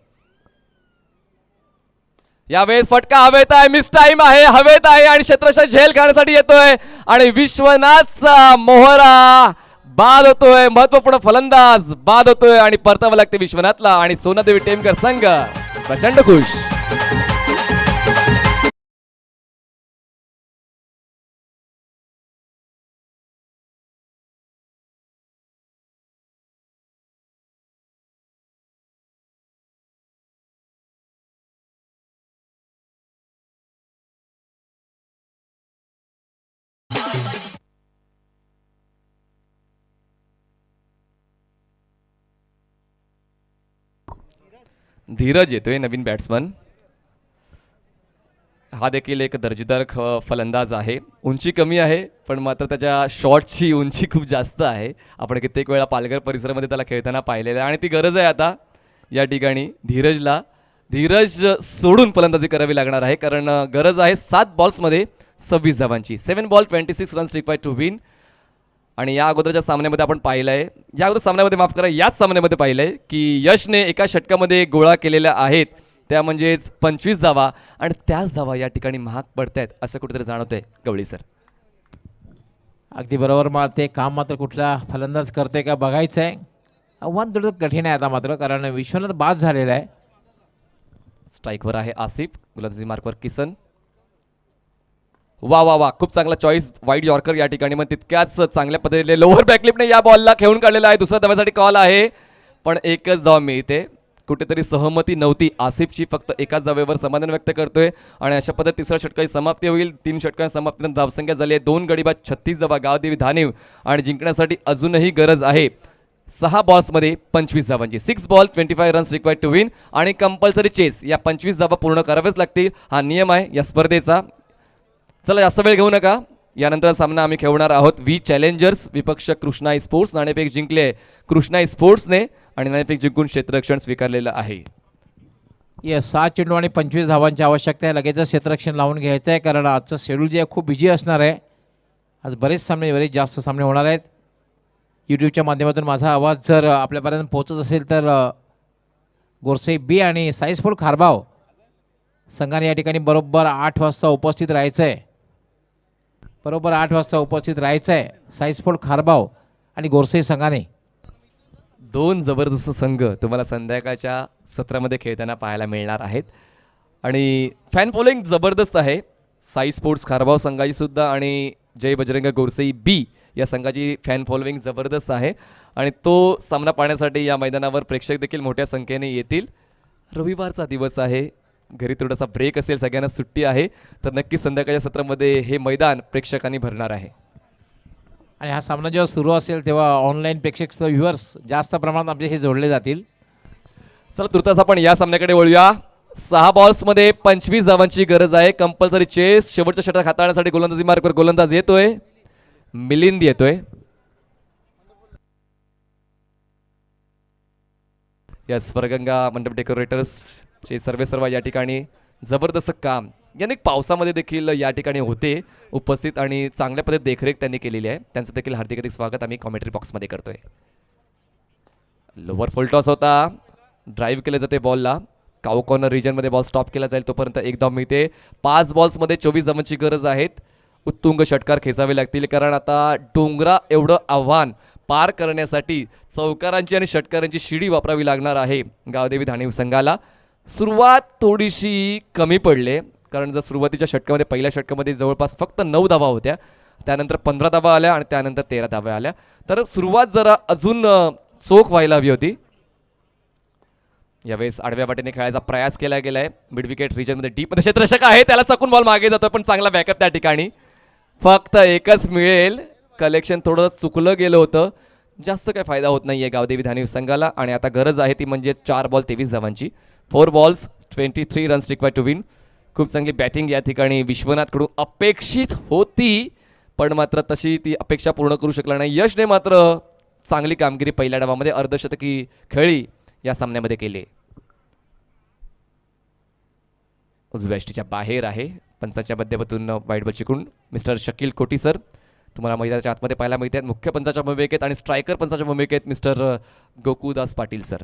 S1: यावेळेस फटका हवेत आहे, मिस टाइम आहे, हवेत आहे आणि क्षेत्ररक्षक झेल खाण्यासाठी येतोय आणि विश्वनाथचा मोहरा बाद होतोय. महत्वपूर्ण फलंदाज बाद होतोय आणि परतावं लागते विश्वनाथला आणि सोनादेवी टेमकर संघ प्रचंड खुश. धीरज येतोय, नवीन बॅट्समन. हा देखील एक दर्जेदार फलंदाज आहे. उंची कमी आहे, पण मात्र त्याच्या शॉटची उंची खूप जास्त आहे. आपण कित्येक वेळा पालघर परिसरामध्ये त्याला खेळताना पाहिलेलं आहे आणि ती गरज आहे आता या ठिकाणी धीरजला. धीरज सोडून फलंदाजी करावी लागणार आहे, कारण गरज आहे 7 बॉल्समध्ये 26 धावांची. 7 ball 26 runs required to win. आणि या अगोदरच्या सामन्यामध्ये आपण पाहिलं आहे, या अगोदर सामन्यामध्ये माफ करा, याच सामन्यामध्ये पाहिलं आहे की यशने एका षटकामध्ये गोळा केलेल्या आहेत, त्या म्हणजेच 25 धावा, आणि त्याच धावा या ठिकाणी महाग पडत आहेत असं कुठेतरी जाणवतंय गवळी सर.
S3: अगदी बरोबर. मग ते काम मात्र कुठला फलंदाज करते का बघायचं आहे. आव्हान थोडं कठीण आहे आता मात्र, कारण विश्वनाथ बाद झालेला आहे.
S1: स्ट्राईकवर आहे आसिफ, गोलंदाजी मार्कवर किसन. वा वा वा, खूप चांगला चॉईस, वाईड यॉर्कर या ठिकाणी. मग तितक्याच चांगल्या पद्धतीने लोअर बॅकलिपने या बॉलला खेळून काढलेला आहे. दुसऱ्या धाव्यासाठी कॉल आहे, पण एकच धाव मिळते. कुठेतरी सहमती नव्हती आसिफची, फक्त एकाच धावेवर समाधान व्यक्त करतोय. आणि अशा पद्धतीने तिसऱ्या षटकाची समाप्ती होईल. 3 षटकांच्या समाप्तीनंतर धावसंख्या झाली आहे 2 गडी बाद 36 धावा गावदेवी धानीव, आणि जिंकण्यासाठी अजूनही गरज आहे 6 बॉल्समध्ये 25 धावांची. 6 ball 25 runs required to win, आणि कंपल्सरी चेस या 25 धावा पूर्ण कराव्याच लागतील. हा नियम आहे या स्पर्धेचा. चला जास्त वेळ घेऊ नका, यानंतर सामना आम्ही खेळणार आहोत. वी चॅलेंजर्स विपक्ष कृष्णा स्पोर्ट्स. नाणेफेक जिंकले कृष्णा स्पोर्ट्सने, आणि नाणेफेक जिंकून क्षेत्ररक्षण स्वीकारलेलं आहे.
S3: येस, 7 चेंडू आणि 25 धावांची आवश्यकता आहे. लगेचच क्षेत्ररक्षण लावून घ्यायचं आहे, कारण आजचं शेड्यूल जे आहे खूप बिझी असणार आहे. आज बरेच जास्त सामने होणार आहेत. यूट्यूबच्या माध्यमातून माझा आवाज जर आपल्यापर्यंत पोहोचत असेल तर गोरसे बी आणि साईस्फोर्ट खारबाव संघाने या ठिकाणी बरोबर 8 वाजता उपस्थित राहायचं आहे. बरोबर 8 वाजता उपस्थित राहायचं आहे साईस्फोर्ट खारबाव आणि गोरसे संघाने.
S1: 2 जबरदस्त संघ तुम्हाला संध्याकाळच्या सत्रामध्ये खेळताना पाहायला मिळणार आहेत, आणि फॅन फॉलोईंग जबरदस्त आहे साई स्पोर्ट्स खारबाव संघाची सुद्धा, आणि जय बजरंग गोरसई बी या संघाची फॅन फॉलोईंग जबरदस्त आहे. आणि तो सामना पाहण्यासाठी या मैदानावर प्रेक्षक देखील मोठ्या संख्येने येतील. रविवारचा दिवस आहे, घरी थोडासा ब्रेक असेल, सगळ्यांना सुट्टी आहे, तर नक्कीच संध्याकाळच्या सत्रामध्ये हे मैदान प्रेक्षकांनी भरणार आहे.
S3: आणि हा सामना जेव्हा सुरू असेल तेव्हा ऑनलाईन प्रेक्षक व्ह्युअर्स जास्त प्रमाणात आमचे हे जोडले जातील.
S1: चला तुर्तास आपण या सामन्याकडे वळूया. 6 बॉल्समध्ये 25 धावांची गरज आहे. कंपल्सरी चेस, शेवटच्या षटक हाताळण्यासाठी गोलंदाजी मार्कवर गोलंदाज येतोय, मिलिंद येतोय. या स्वर्गंगा मंडप डेकोरेटर्सचे सर्व या ठिकाणी जबरदस्त काम यांनी पावसामध्ये देखील या ठिकाणी होते उपस्थित, आणि चांगल्या पद्धतीने देखरेख त्यांनी केलेली आहे. त्यांचं देखील हार्दिक स्वागत आम्ही कॉमेंट्री बॉक्समध्ये करतोय. लोअर फुल टॉस होता, ड्राईव्ह केले जाते बॉलला, काऊ कॉर्नर रिजनमध्ये बॉल स्टॉप केला जाईल, तोपर्यंत एक धाव मिळते. 5 बॉल्समध्ये 24 धावांची गरज आहेत. उत्तुंग षटकार खेचावे लागतील, कारण आता डोंगरा एवढं आव्हान पार करण्यासाठी चौकारांची आणि षटकारांची शिडी वापरावी लागणार आहे गावदेवी धानीव संघाला. सुरुवात थोडीशी कमी पडले, कारण जर सुरुवातीच्या षटकामध्ये पहिल्या षटकामध्ये जवळपास फक्त 9 धावा होत्या, त्यानंतर 15 धावा आल्या, आणि त्यानंतर 13 धावा आल्या. तर सुरुवात जरा अजून चोख व्हायला हवी होती. यावेळेस आडव्या वाटेने खेळायचा प्रयास केला गेलाय. मिड विकेट रिजनमध्ये डीपमध्ये क्षेत्ररक्षक आहे, त्याला चकून बॉल मागे जातोय, पण चांगला बॅकअप त्या ठिकाणी. फक्त एकच मिळेल. कलेक्शन थोडं चुकलं गेलं होतं, जास्त काही फायदा होत नाहीये गावदेवी धानीव संघाला. आणि आता गरज आहे ती म्हणजे 4 बॉल 23 धावांची. 4 balls 23 runs required to win. खूप चांगली बॅटिंग या ठिकाणी विश्वनाथकडून अपेक्षित होती, पण मात्र तशी ती अपेक्षा पूर्ण करू शकला नाही. यशने मात्र चांगली कामगिरी पहिल्या डावामध्ये अर्धशतकी खेळी या सामन्यामध्ये केली. उजव्या यष्टीच्या बाहेर आहे, पंचाच्या माध्यमातून वाईड बॉल चिकून मिस्टर शकील कोटी सर तुम्हाला मैदानाच्या आतमध्ये पाहायला मिळते. मुख्य पंचाच्या भूमिकेत आणि स्ट्रायकर पंचाच्या भूमिकेत मिस्टर गोकुदास पाटील सर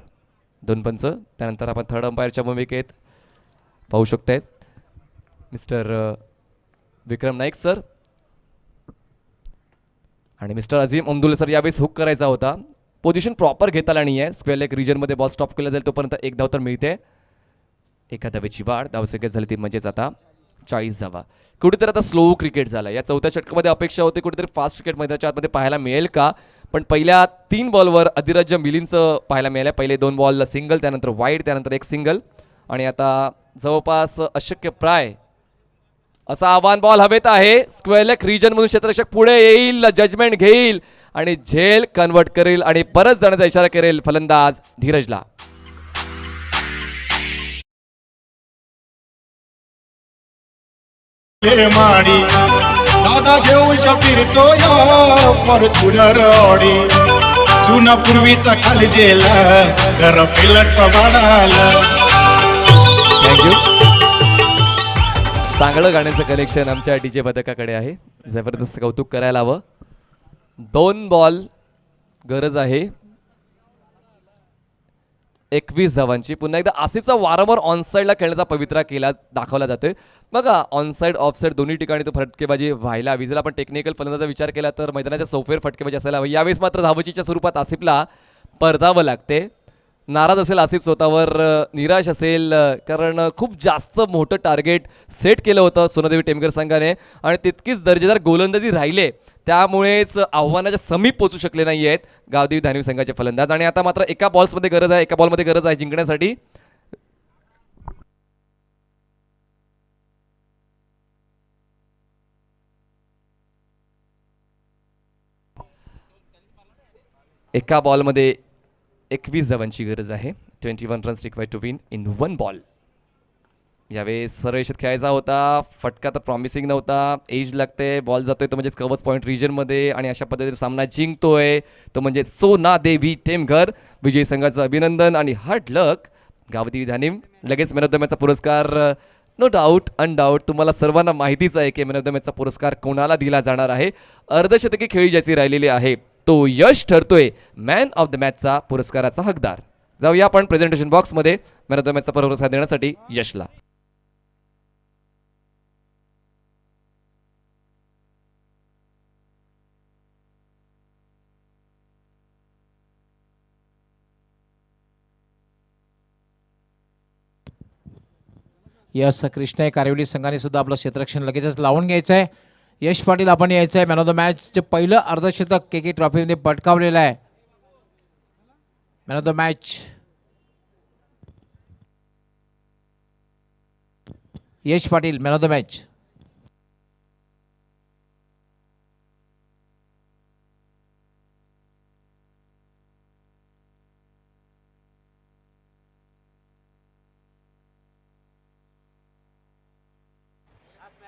S1: 2 पंच. त्यानंतर आपण थर्ड अंपायरच्या भूमिकेत पाहू शकतायत मिस्टर विक्रम नाईक सर आणि मिस्टर अझीम अमदुल्ला सर. यावेळेस हुक करायचा होता, पोझिशन प्रॉपर घेता आला नाही आहे. स्क्वेअर लेग रिजनमध्ये बॉल स्टॉप केला जाईल, तोपर्यंत 1 धाव तर मिळते. 1 धावेची वाढ, धावसंख्या झाली ती म्हणजेच आता 40 धावा. कुठेतरी आता स्लो क्रिकेट झाला. या 4थ्या षटकामध्ये अपेक्षा होती कुठेतरी फास्ट क्रिकेट मैदानाच्या आतमध्ये पाहायला मिळेल का, पण पहिल्या 3 बॉलवर अधिराज्य मिलिंदचं पाहायला मिळालं. पहिले 2 बॉल सिंगल, त्यानंतर वाईड, त्यानंतर 1 सिंगल, आणि आता जवळपास अशक्य प्राय असा आव्हान बॉल हवेत आहे. स्क्वेअर लेग रिजन म्हणून क्षेत्ररक्षक पुढे येईल, जजमेंट घेईल आणि झेल कन्वर्ट करेल आणि परत जाण्याचा इशारा करेल फलंदाज धीरजला.
S4: माडी दादा घेऊन फिरतो फॉर्च्युनर ऑडी जुना पूर्वीचा खाली जेला घर पिलरचा वाढाला.
S1: थँक्यू. चांगलं गाण्याचं कनेक्शन आमच्या डीजे पथकाकडे आहे, जबरदस्त कौतुक करायला हवं. 2 बॉल गरज आहे 21 धावांची. पुन्हा एकदा आसिफचा वारंवार ऑनसाईडला खेळण्याचा पवित्रा दाखवला जातोय. बघा ऑनसाईड ऑफसाईड दोन्ही ठिकाणी तो फटकेबाजी व्हायला हवी. जर आपण टेक्निकल फलंदाजाचा विचार केला तर मैदानाच्या चौफेर फटकेबाजी असायला हवी. यावेळेस मात्र धावचीच्या स्वरूपात आसिफला परतावं लागते. नाराज असेल आसिफ स्वतःवर, निराश असेल, कारण खूप जास्त मोठं टार्गेट सेट केलं होतं सोनादेवी टेमकर संघाने आणि तितकीच दर्जेदार गोलंदाजी राहिले, त्यामुळेच आव्हानाच्या समीप पोहोचू शकले नाही आहेत गावदेवी धानवी संघाचे फलंदाज. आणि आता मात्र एका बॉलमध्ये गरज आहे जिंकण्यासाठी. एका बॉलमध्ये 21 धावांची गरज आहे. 21 runs required to win in 1 ball. यावेळेस सरळ खेळायचा होता. फटका तर प्रॉमिसिंग नव्हता. एज लागते, बॉल जातोय तो म्हणजे कव्हर्स पॉईंट रिजनमध्ये आणि अशा पद्धतीने सामना जिंकतोय तो म्हणजे सोनादेवी टेमघर. विजयी संघाचं अभिनंदन आणि हार्ड लक गावदेवी धानिम. लगेच मॅन ऑफ द मॅचचा पुरस्कार नो डाऊट अनडाऊट तुम्हाला सर्वांना माहितीच आहे की मॅन ऑफ द मॅचचा पुरस्कार कोणाला दिला जाणार आहे. अर्धशतकी खेळी ज्याची राहिलेली आहे तो यश ठरतोय मॅन ऑफ द मॅचचा पुरस्काराचा हकदार. जाऊया आपण प्रेझेंटेशन बॉक्समध्ये मॅन ऑफ द मॅचचा पुरस्कार देण्यासाठी यशला.
S3: यस कृष्णा कारिवली संघाने सुद्धा आपलं क्षेत्ररक्षण लगेचच लावून घ्यायचं आहे. यश पाटील आपण यायचं आहे. मॅन ऑफ द मॅचचे पहिलं अर्धशतक के ट्रॉफीमध्ये पटकावलेलं आहे. Man of the match Yash Patil, man of the match.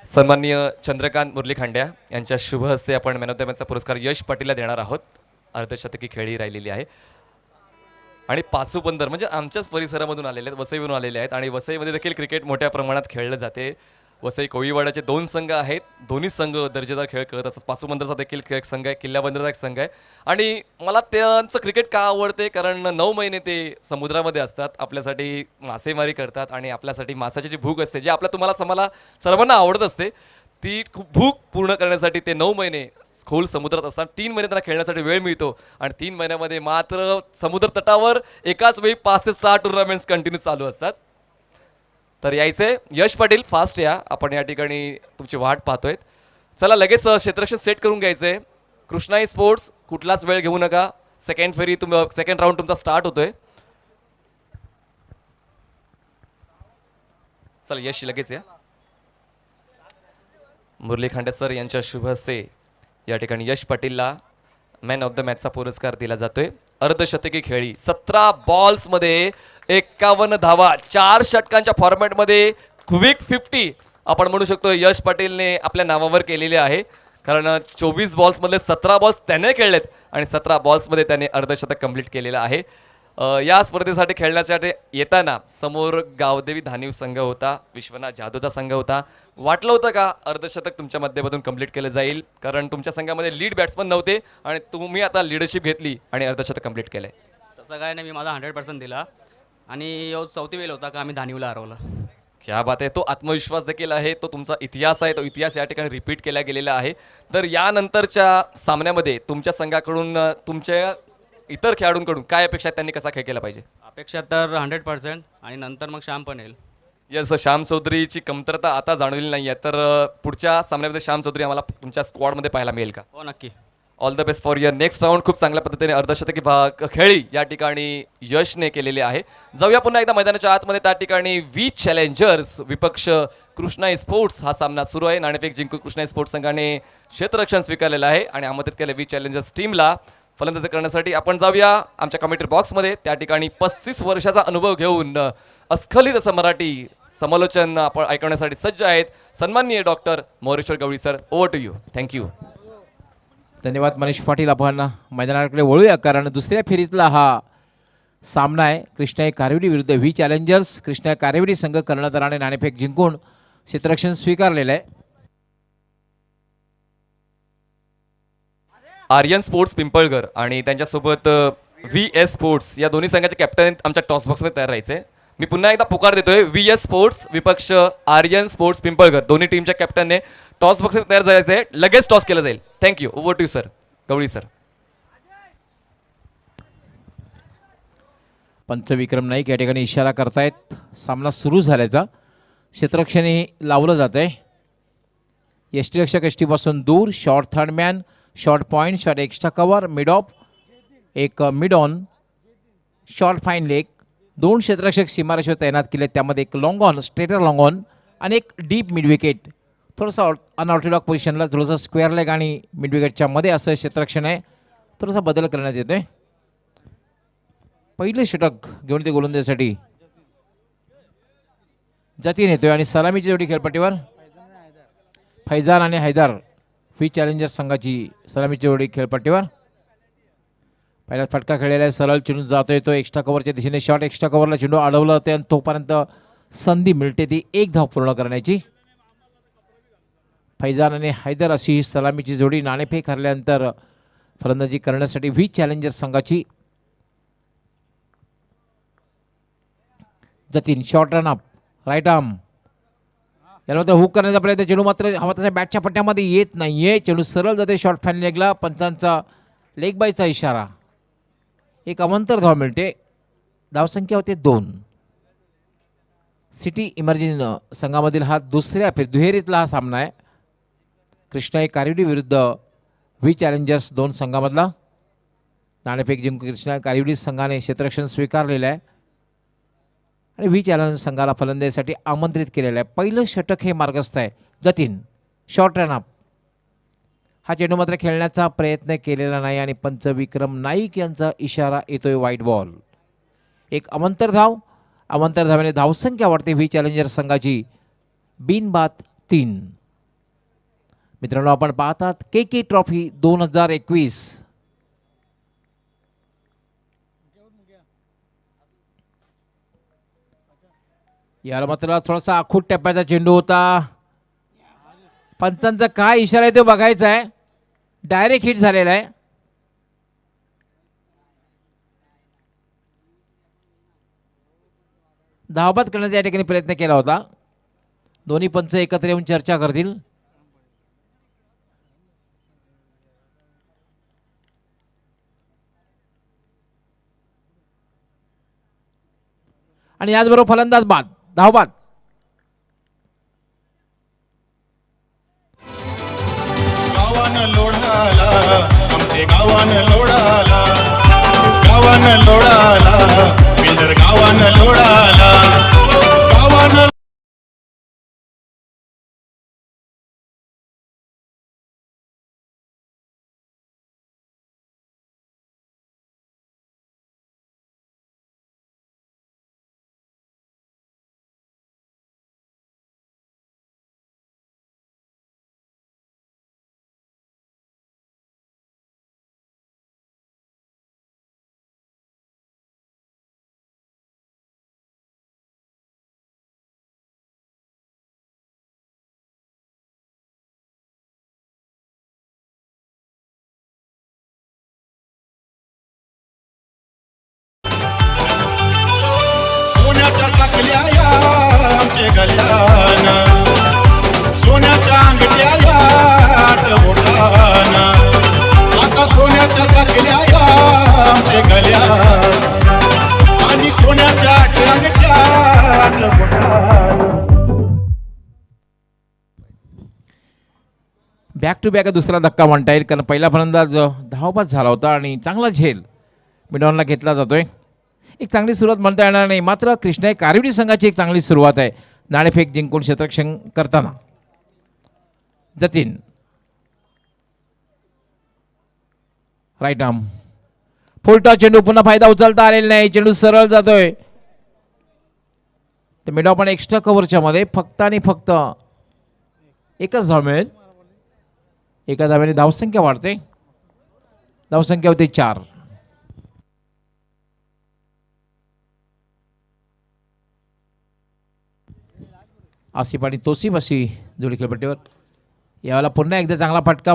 S1: सन्माननीय चंद्रकांत मुरली खांड्या यांच्या शुभ हस्ते आपण मॅन ऑफ द मॅचचा पुरस्कार यश पाटीलला देणार आहोत. अर्धशतकी खेळी राहिलेली आहे आणि पाचूबंदर म्हणजे आमच्याच परिसरामधून आलेले आहेत, वसईवरून आलेले आहेत आणि वसईमध्ये देखील क्रिकेट मोठ्या प्रमाणात खेळलं जाते. वसई कोळीवाड्याचे 2 संघ आहेत, दोन्ही संघ दर्जेदार खेळ खेळत असतात. पाचूबंदरचा देखील एक संघ आहे, किल्ल्याबंदरचा एक संघ आहे आणि मला त्यांचं क्रिकेट का आवडते कारण 9 महिने ते समुद्रामध्ये असतात, आपल्यासाठी मासेमारी करतात आणि आपल्यासाठी मासाची जी भूक असते, जे तुम्हाला सर्वांना आवडत असते, ती खूप भूक पूर्ण करण्यासाठी ते 9 महिने खोल समुद्रात असतात. 3 महिने त्यांना खेळण्यासाठी वेळ मिळतो आणि 3 महिन्यामध्ये मात्र समुद्र तटावर एकाच वेळी 5 ते 6 टुर्नामेंट्स कंटिन्यू चालू असतात. तर यायचे यश पाटील फास्ट या, आपण या ठिकाणी तुमची वाट पाहतोय. चला लगेच क्षेत्ररक्षण सेट करून घ्यायचंय. कृष्णाई स्पोर्ट्स कुठलाच वेळ घेऊ नका. सेकंड राऊंड तुमचा स्टार्ट होतोय. चला यश लगेच या. मुरली खांडे सर यांच्या शुभ हस्ते या ठिकाणी यश पाटीलला मॅन ऑफ द मॅचचा पुरस्कार दिला जातोय. अर्धशतकी खेळी 17 बॉल्समध्ये 51 धावा, 4 षटकांच्या फॉर्मॅटमध्ये क्विक 50 आपण म्हणू शकतो यश पाटीलने आपल्या नावावर केलेले आहे. कारण 24 बॉल्समधले 17 बॉल्स त्याने खेळलेत आणि 17 बॉल्समध्ये त्याने अर्धशतक कंप्लीट केलेलं आहे. या स्पर्धेसाठी खेळण्यासाठी येताना समोर गावदेवी धानिव संघ होता, विश्वनाथ जाधवचा संघ होता. वाटलं होतं का अर्धशतक तुमच्या माध्यमातून कंप्लीट केलं जाईल, कारण तुमच्या संघामध्ये लीड बॅट्समन नव्हते आणि तुम्ही आता लीडरशिप घेतली आणि अर्धशतक कंप्लीट केलंय.
S5: तसं काय नाही, मी माझा 100% दिला आणि चौथी वेळ होता का आम्ही धानिवला हरवलं.
S1: क्या बात आहे. तो आत्मविश्वास देखील आहे, तो तुमचा इतिहास आहे, तो इतिहास या ठिकाणी रिपीट केला गेलेला आहे. तर यानंतरच्या सामन्यामध्ये तुमच्या संघाकडून तुमच्या इतर खेळाडूंकडून काय अपेक्षा आहेत, त्यांनी कसा खेळ केला पाहिजे?
S5: अपेक्षा तर 100% आणि नंतर मग श्याम पण येईल.
S1: यस, श्याम चौधरीची कमतरता आता जाणवली नाही आहे, तर पुढच्या सामन्यामध्ये श्याम चौधरी आम्हाला तुमच्या स्क्वॉडमध्ये पाहायला मिळेल का?
S5: हो नक्की.
S1: All the best for your next round. खूप चांगल्या पद्धतीने अर्धशतकी खेळी या ठिकाणी यशने केलेली आहे. जाऊया पुन्हा एकदा मैदानाच्या आतमध्ये. त्या ठिकाणी वी चॅलेंजर्स विपक्ष कृष्णाई स्पोर्ट्स हा सामना सुरू आहे. नाणेफेक जिंकून कृष्णाई स्पोर्ट्स संघाने क्षेत्ररक्षण स्वीकारलेलं आहे आणि आमंत्रित केलं वी चॅलेंजर्स टीमला फलंदाजी करण्यासाठी. आपण जाऊया आमच्या कमेंट्री बॉक्समध्ये. त्या ठिकाणी 35 वर्षाचा अनुभव घेऊन अस्खलित असं मराठी समालोचन आपण ऐकण्यासाठी सज्ज आहेत सन्माननीय doctor Moreshwar Gawali sir. Over to you. Thank you.
S3: धन्यवाद मनीष पाटील. आपण मैदानाकडे वळूया, कारण दुसऱ्या फेरीतला हा सामना आहे कृष्णाई कारिवली विरुद्ध व्ही चॅलेंजर्स. कृष्णाई कारिवली संघ कर्णधाराने नाणेफेक जिंकून क्षेत्ररक्षण स्वीकारलेलं आहे.
S1: आर्यन स्पोर्ट्स पिंपळगर आणि त्यांच्यासोबत व्ही एस स्पोर्ट्स या दोन्ही संघाचे कॅप्टन आमच्या टॉस बॉक्समध्ये तयार राहायचे. मी पुन्हा एकदा पुकार देतोय. व्ही एस स्पोर्ट्स विपक्ष आर्यन स्पोर्ट्स पिंपळगर दोन्ही टीमच्या कॅप्टनने टॉस बॉक्समध्ये तयार जायचे. लगेच टॉस केलं जाईल. Thank you. Over to sir. Gawali sir.
S3: पंच विक्रम नाईक या ठिकाणी इशारा करतायत सामना सुरू झाल्याचा. क्षेत्ररक्षणही लावलं जात आहे. यष्टीरक्षक यष्टीपासून दूर, short third man, short point, short extra cover, mid off, एक mid on, short fine leg. 2 क्षेत्ररक्षक सीमारेषेवर तैनात केले. त्यामध्ये एक long on, straighter long on आणि एक डीप मिड विकेट. थोडंसं अनऑर्थोडॉक्स पोझिशनला थोडंसं स्क्वेअर लेग आणि मिड विकेटच्या मध्ये असं क्षेत्ररक्षण आहे. थोडासा बदल करण्यात येतोय. पहिले षटक घेऊन ते गोलंदाजीसाठी जतीन येतोय आणि सलामीची जोडी खेळपट्टीवर फैजान आणि हैदर. व्ही चॅलेंजर्स संघाची सलामीची जोडी खेळपट्टीवर. पहिला फटका खेळलेला आहे. सरळ चेंडू जातोय तो एक्स्ट्रा कव्हरच्या दिशेने. शॉर्ट एक्स्ट्रा कव्हरला चेंडू अडवलं होते आणि तोपर्यंत संधी मिळते ती एक धाव पूर्ण करण्याची. फैजान आणि हैदर अशी ही सलामीची जोडी. नाणेफेक हरल्यानंतर फलंदाजी करण्यासाठी व्ही चॅलेंजर्स संघाची Jatin. Short run up, right arm, याला मात्र हुक करण्याचा प्रयत्न. चेंडू मात्र हवा तसा बॅटच्या पट्ट्यामध्ये येत नाहीये. चेंडू सरळ जाते शॉर्ट फाईन लेगला. पंचांचा लेग बायचा इशारा. एक अवंतर धाव मिळते. धावसंख्या होते 2. सिटी इमर्जिंग संघामधील हा दुहेरीतला हा सामना आहे. कृष्णा कारिवडी विरुद्ध व्ही चॅलेंजर्स 2 संघामधला. नाणेफेक जिंकून कृष्णा कारिवडी संघाने क्षेत्ररक्षण स्वीकारलेलं आहे आणि व्ही चॅलेंजर्स संघाला फलंदाजीसाठी आमंत्रित केलेलं आहे. पहिलं षटक हे मार्गस्थ आहे. Jatin short run up. हा चेंडू मात्र खेळण्याचा प्रयत्न केलेला नाही आणि पंच विक्रम नाईक यांचा इशारा येतोय वाईट बॉल. एक अवंतर धावाने धावसंख्या वाढते व्ही चॅलेंजर्स संघाची बिनबाद 3. मित्रांनो, आपण पाहतात के ट्रॉफी 2021. याला मात्र थोडासा आखूट टप्प्याचा चेंडू होता. पंचांचा काय इशारा आहे तो बघायचा आहे. डायरेक्ट हिट झालेला आहे. धावबाद करण्याचा या ठिकाणी प्रयत्न केला होता. दोन्ही पंच एकत्र येऊन चर्चा करतील. आणि याचबरोबर फलंदाज बाद, धावबाद.
S4: गावानं लोढाला आमचे गावानं लोढाला, गावानं लोढाला बिल्डर गावानं लोढाला, गावानं सोन्याच्या साखल्या या आमचे गल्यानं, सोन्याच्या अंगठ्या या आठवटानं, आता सोन्याच्या साखल्या या आमचे गल्या आणि सोन्याच्या अंगठ्या आठवटानं.
S3: बॅक टू बॅक दुसरा धक्का म्हणता येईल, कारण पहिला फलंदाज धावबाद झाला होता आणि चांगला झेल मिडॉनला घेतला जातोय. एक चांगली सुरुवात म्हणता येणार नाही, मात्र कृष्णा कारिवडी संघाची एक चांगली सुरुवात आहे नाणेफेक जिंकून क्षेत्ररक्षण करताना. जतीन राईट आर्म, फुलटॉस चेंडू, पुन्हा फायदा उचलता आलेला नाही. चेंडू सरळ जातोय. तर मिडॉ पण एक्स्ट्रा कव्हरच्या मध्ये फक्त आणि फक्त एकच धाव मिळेल. एका धाव्याने धावसंख्या वाढते. धावसंख्या होते 4. आसिफ आणि तोसिफ अशी जोडी खेळपट्टीवर. यावेळेला पुन्हा एकदा चांगला फटका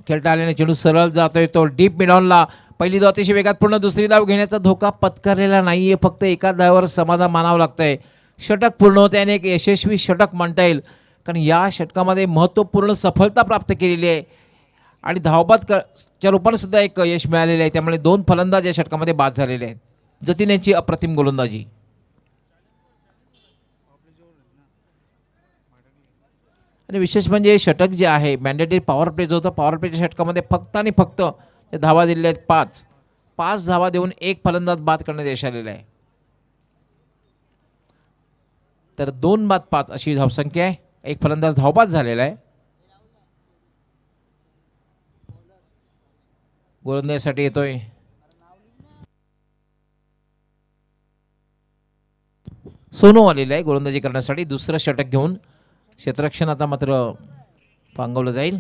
S3: खेळता आल्याने चेंडू सरळ जातोय तो डीप मिडॉनला. पहिली धाव अतिशय वेगात पूर्ण, दुसरी धाव घेण्याचा धोका पत्करलेला नाही आहे. फक्त एका धावावर समाधान मानावं लागतं आहे. षटक पूर्ण होते आणि एक यशस्वी षटक म्हणता येईल, कारण या षटकामध्ये महत्त्वपूर्ण सफलता प्राप्त केलेली आहे आणि धावबाद च्या रूपाने सुद्धा एक यश मिळालेलं आहे. त्यामुळे 2 फलंदाज या षटकामध्ये बाद झालेले आहेत. जतीन यांची अप्रतिम गोलंदाजी. आणि विशेष म्हणजे षटक जे आहे मॅन्डेटरी पॉवर प्ले जो होता, पॉवर प्लेच्या षटकामध्ये फक्त आणि फक्त धावा दिलेल्या आहेत 5 धावा देऊन 1 फलंदाज बाद करण्यात यश आलेलं आहे. तर 2 बाद 5 अशी धावसंख्या आहे. 1 फलंदाज धावबाद झालेला आहे. गोलंदाजीसाठी येतोय सोनू आलेला आहे गोलंदाजी करण्यासाठी. दुसरं षटक घेऊन क्षेत्ररक्षण आता मात्र पांगवलं जाईल.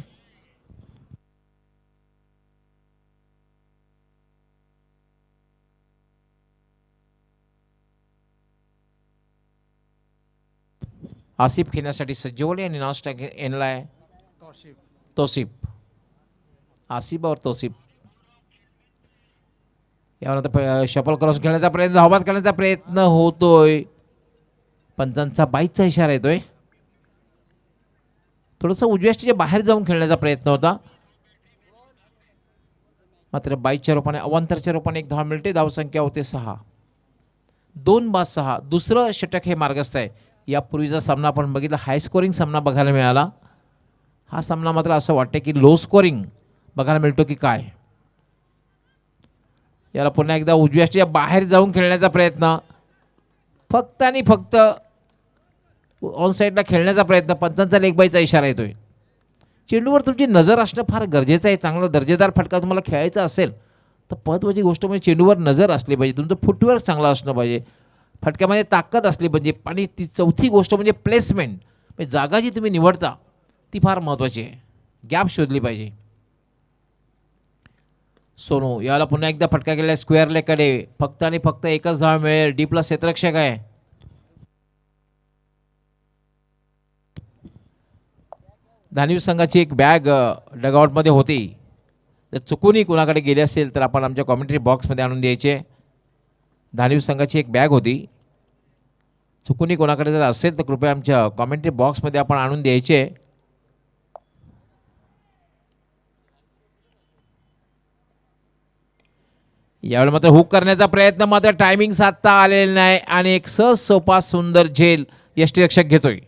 S3: आसिफ खेळण्यासाठी सज्जवले आणि नॉन स्ट्राइक एनला आहे तौसिफ. आसिफ और तौसिफ यानंतर शफल क्रॉस खेळण्याचा प्रयत्न, धावबाद करण्याचा प्रयत्न होतोय. पंचांचा 22चा इशारा येतोय. थोडंसं उजव्या स्टेजच्या बाहेर जाऊन खेळण्याचा प्रयत्न होता, मात्र 22च्या रूपाने अवांतरच्या रूपाने 1 धाव मिळते. धावसंख्या होते 6. 2 बाद 6. दुसरं षटक हे मार्गस्थ आहे. यापूर्वीचा सामना आपण बघितला, हाय स्कोरिंग सामना बघायला मिळाला. हा सामना मात्र असं वाटतं की लो स्कोरिंग बघायला मिळतो की काय. याला पुन्हा एकदा उजव्या स्टेजच्या बाहेर जाऊन खेळण्याचा प्रयत्न, फक्त आणि फक्त ऑन साईडला खेळण्याचा प्रयत्न. पंचांचा लेग बायचा इशारा येतोय. चेंडूवर तुमची नजर असणं फार गरजेचं आहे. चांगला दर्जेदार फटका तुम्हाला खेळायचा असेल तर महत्त्वाची गोष्ट म्हणजे चेंडूवर नजर असली पाहिजे, तुमचं फुटवर्क चांगलं असणं पाहिजे, फटक्यामध्ये ताकद असली पाहिजे. आणि ती चौथी गोष्ट म्हणजे प्लेसमेंट, म्हणजे जागा जी तुम्ही निवडता ती फार महत्त्वाची आहे. गॅप शोधली पाहिजे. सोनू याला पुन्हा एकदा फटका गेला स्क्वेअर लेगकडे. फक्त आणि फक्त 1च धाव मिळेल. डीपला क्षेत्ररक्षक आहे. धानवीर संघाची एक बॅग डगआउटमध्ये होती, जर चुकूनही कुणाकडे गेली असेल तर आपण आमच्या कॉमेंट्री बॉक्समध्ये आणून द्यायचे. धानवीर संघाची एक बॅग होती, चुकूनही कोणाकडे जर असेल तर कृपया आमच्या कॉमेंट्री बॉक्समध्ये आपण आणून द्यायचे. यावेळी मात्र हुक करण्याचा प्रयत्न, मात्र टायमिंग साधता आलेला नाही आणि एक सहज सोपा सुंदर झेल यष्टीरक्षक घेतोय.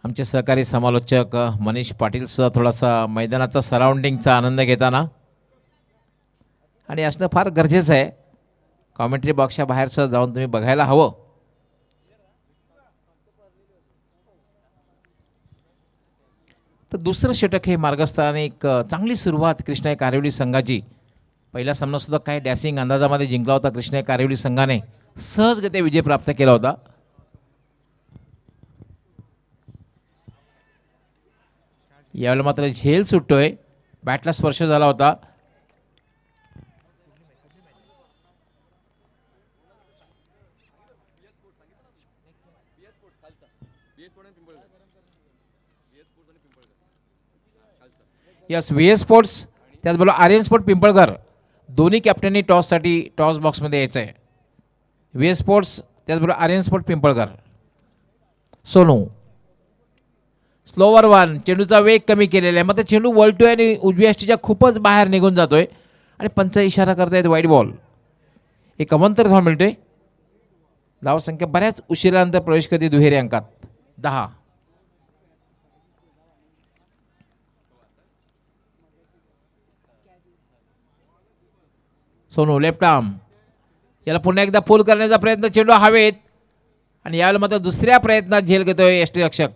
S3: आमचे सहकारी समालोचक मनीष पाटील सुद्धा थोडासा मैदानाचा सराउंडिंगचा आनंद घेताना, आणि असणं फार गरजेचं आहे. कॉमेंट्री बॉक्सच्या बाहेर सुद्धा जाऊन तुम्ही बघायला हवं. तर दुसरं षटक हे मार्गस्थाने एक चांगली सुरुवात कृष्णा कारिवली संघाची. पहिला सामना सुद्धा काय डॅसिंग अंदाजामध्ये जिंकला होता कृष्णा कारिवली संघाने, सहजगत्या विजय प्राप्त केला होता. यावेळेला मात्र झेल सुटतोय, बॅटला स्पर्श झाला होता. यस, VS स्पोर्ट्स त्याचबरोबर आर्यन स्पोर्ट पिंपळगर दोन्ही कॅप्टननी टॉससाठी टॉस बॉक्समध्ये यायचं आहे. VS स्पोर्ट्स त्याचबरोबर आर्यन स्पोर्ट पिंपळगर. सोनू स्लोवर 1, चेंडूचा वेग कमी केलेला आहे, मात्र चेंडू वळतोय आणि उजव्या यष्टीच्या खूपच बाहेर निघून जातोय आणि पंच इशारा करतायत वाईट बॉल. एक अवंतर धाव मिळते. धावसंख्या बऱ्याच उशिरानंतर प्रवेश करते दुहेरी अंकात 10. सोनू लेफ्ट आर्म, याला पुन्हा एकदा पुल करण्याचा प्रयत्न, चेंडू हवेत आणि यावेळेला मात्र दुसऱ्या प्रयत्नात झेल घेतोय यष्टीरक्षक.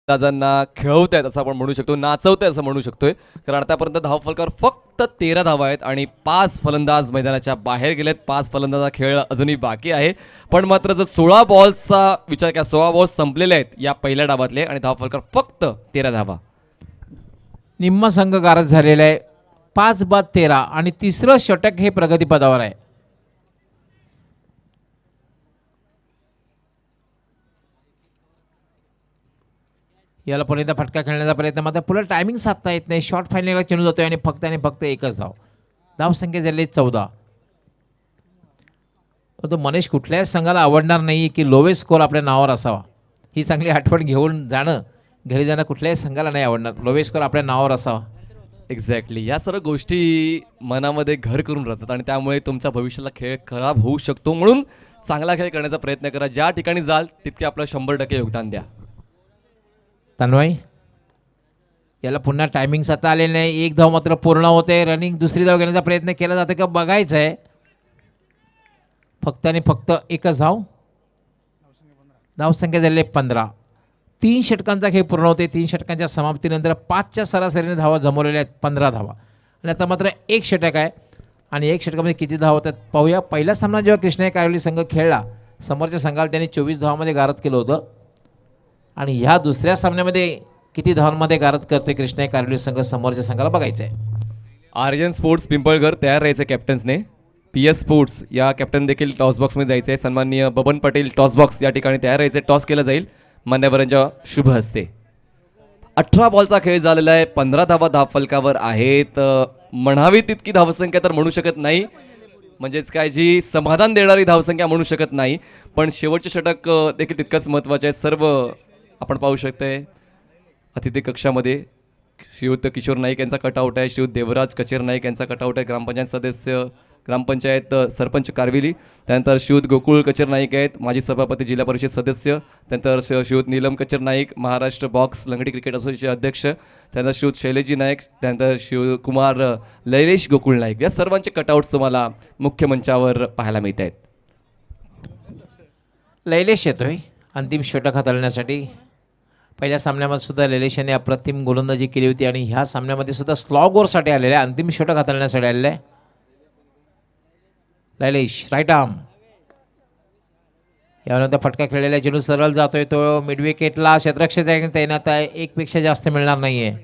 S1: फलंदाजांना खेळवतायत असं आपण म्हणू शकतो, नाचवताय असं म्हणू शकतोय. कारण आतापर्यंत धावफलकावर फक्त 13 धावा आहेत आणि 5 फलंदाज मैदानाच्या बाहेर गेलेत. 5 फलंदाजा खेळ अजूनही बाकी आहे. पण मात्र जर 16 बॉल्सचा विचार केला, 16 बॉल्स संपलेले आहेत या पहिल्या डावातले आणि धावफलकावर फक्त 13 धावा.
S3: निम्मा संघ गारद झालेला आहे. 5 बाद 13 आणि तिसरं षटक हे प्रगतीपदावर आहे. याला पण एकदा फटका खेळण्याचा प्रयत्न, मात्र पुढे टायमिंग साधता येत नाही. शॉर्ट फायनलला चेंडू जातोय आणि फक्त एकच धाव. धावसंख्या झाली 14. परंतु मनीष कुठल्याच संघाला आवडणार नाही की लोवेस्ट स्कोर आपल्या नावावर असावा. ही चांगली आठवण घेऊन जाणं, घरी जाणं कुठल्याही संघाला नाही आवडणार. लोवेस्ट स्कोर आपल्या नावावर असावा.
S1: एक्झॅक्टली, या सर्व गोष्टी मनामध्ये घर करून राहतात आणि त्यामुळे तुमचा भविष्याला खेळ खराब होऊ शकतो. म्हणून चांगला खेळ करण्याचा प्रयत्न करा. ज्या ठिकाणी जाल तितके आपलं 100% योगदान द्या.
S3: तन्मय, याला पुन्हा टायमिंग आता आलेलं नाही. एक धाव मात्र पूर्ण होते. रनिंग दुसरी धाव घेण्याचा प्रयत्न केला जातो का बघायचं आहे. फक्त आणि फक्त एकच धाव. धावसंख्या झाली 15. 3 षटकांचा खेळ पूर्ण होते. 3 षटकांच्या समाप्तीनंतर 5च्या सरासरीने धावा जमवलेल्या आहेत, 15 धावा. आणि आता मात्र एक षटक आहे आणि एक षटकामध्ये किती धावा होतात पाहूया. पहिला सामना जेव्हा कृष्णा कारोली संघ खेळला, समोरच्या संघाला त्यांनी 24 धावामध्ये गारद केलं होतं. आणि ह्या दुसऱ्या सामन्यामध्ये किती धावांमध्ये गारद करते कृष्णा कारोली संघ, समोरच्या संघाला बघायचं आहे.
S1: आर्यन स्पोर्ट्स पिंपळघर तयार राहायचं कॅप्टन्सने. PS स्पोर्ट्स या कॅप्टन देखील टॉस बॉक्समध्ये जायचं आहे. सन्माननीय बबन पटेल टॉस बॉक्स या ठिकाणी तयार राहायचे. टॉस केलं जाईल मान्यवरांच्या शुभ हस्ते. 18 बॉलचा खेळ झालेला आहे. 15 धावा धावफलकावर आहेत. म्हणावी तितकी धावसंख्या तर म्हणू शकत नाही, म्हणजेच काय जी समाधान देणारी धावसंख्या म्हणू शकत नाही. पण शेवटचे षटक देखील तितकंच महत्त्वाचे आहे. सर्व आपण पाहू शकतोय अतिथी कक्षामध्ये श्रीयुत किशोर नाईक यांचा कटआउट आहे. श्रीयुत देवराज कचेर नाईक यांचा कटआउट आहे. ग्रामपंचायत सदस्य, ग्रामपंचायत सरपंच कारविली. त्यानंतर श्रीयुत गोकुळ कचेर नाईक आहेत, माजी सभापती जिल्हा परिषद सदस्य. त्यानंतर श्रीयुत नीलम कचेर नाईक, महाराष्ट्र बॉक्स लंगडी क्रिकेट असोसिएशनचे अध्यक्ष. त्यानंतर श्रीयुत शैलेजी नाईक, त्यानंतर शिवकुमार लैलेश गोकुळ नाईक. या सर्वांचे कटआउट्स तुम्हाला मुख्य मंचावर पाहायला मिळत आहेत.
S3: लैलेश येतोय अंतिम षटक हाताळण्यासाठी. पहिल्या सामन्यामध्ये सुद्धा लैलेश यांनी अप्रतिम गोलंदाजी केली होती आणि ह्या सामन्यामध्ये सुद्धा स्लॉगोरसाठी आलेला आहे, अंतिम षटक हाताळण्यासाठी आलेला आहे. लैलेश राईट आर्म. यानंतर फटका खेळलेला चेंडू सरळ जातोय, तो मिड विकेटला क्षेत्ररक्षक तैनात आहे. एकपेक्षा जास्त मिळणार नाही आहे.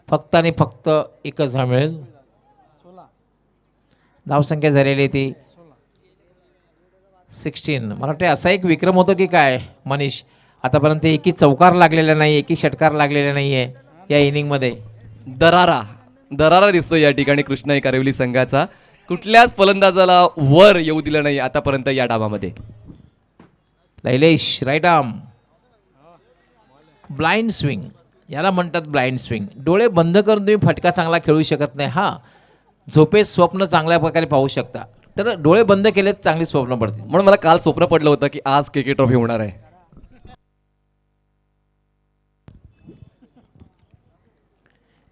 S3: फक्त आणि फक्त एकच धाव मिळेल. धावसंख्या झालेली ती 16. मला वाटते असा एक विक्रम होतो की काय मनीष, आतापर्यंत एकी चौकार लागलेला नाही, एकी षटकार लागलेला नाही आहे या इनिंगमध्ये.
S1: दरारा दिसतो या ठिकाणी कृष्णा कारिवली संघाचा. कुठल्याच फलंदाजाला वर येऊ दिलं नाही आतापर्यंत या डावामध्ये.
S3: लैलेश राईट आर्म. ब्लाइंड स्विंग याला म्हणतात, ब्लाइंड स्विंग. डोळे बंद करून तुम्ही फटका चांगला खेळू शकत नाही. हां, झोपेत स्वप्न चांगल्या प्रकारे पाहू शकता, तर डोळे बंद केलेत चांगली स्वप्न पडतील.
S1: म्हणून मला काल स्वप्न पडलं होतं की आज KK ट्रॉफी होणार आहे.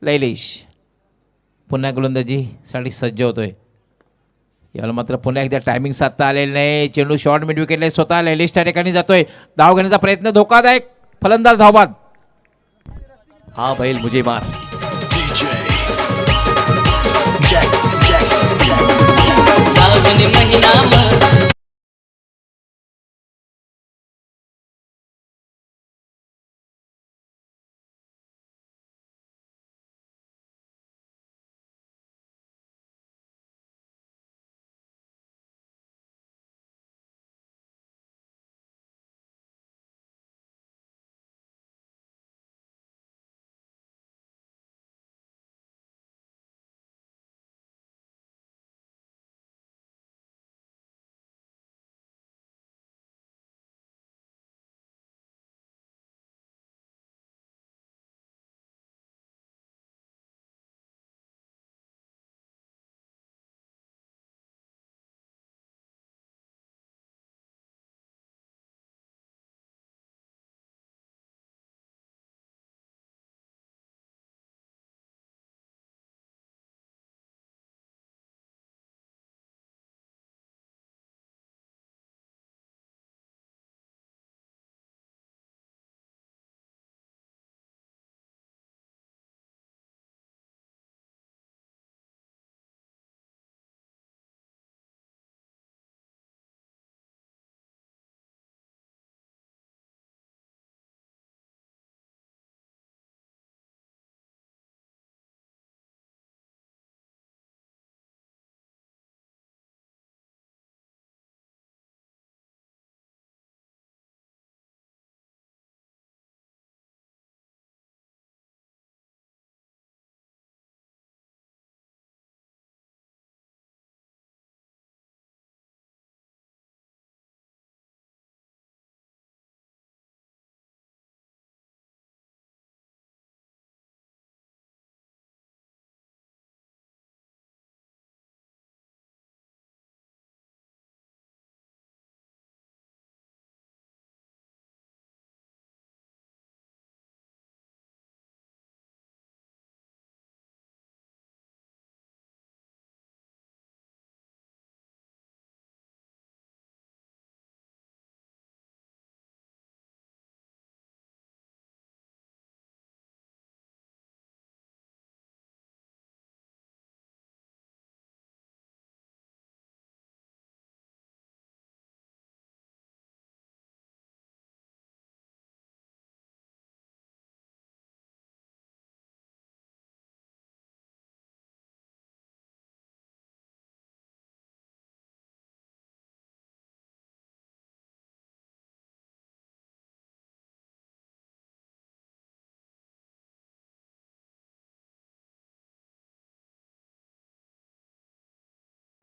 S3: लैलेश पुन्हा गोलंदाजीसाठी सज्ज होतोय. याला मात्र पुन्हा एकदा टायमिंग साधता आलेलं नाही. चेंडू शॉर्ट मिड विकेटला स्वतः लैलेश त्या ठिकाणी जातोय. धाव घेण्याचा प्रयत्न धोकादायक. फलंदाज धावबाद.
S1: हा बैल मुझे मार.
S6: सावन महिना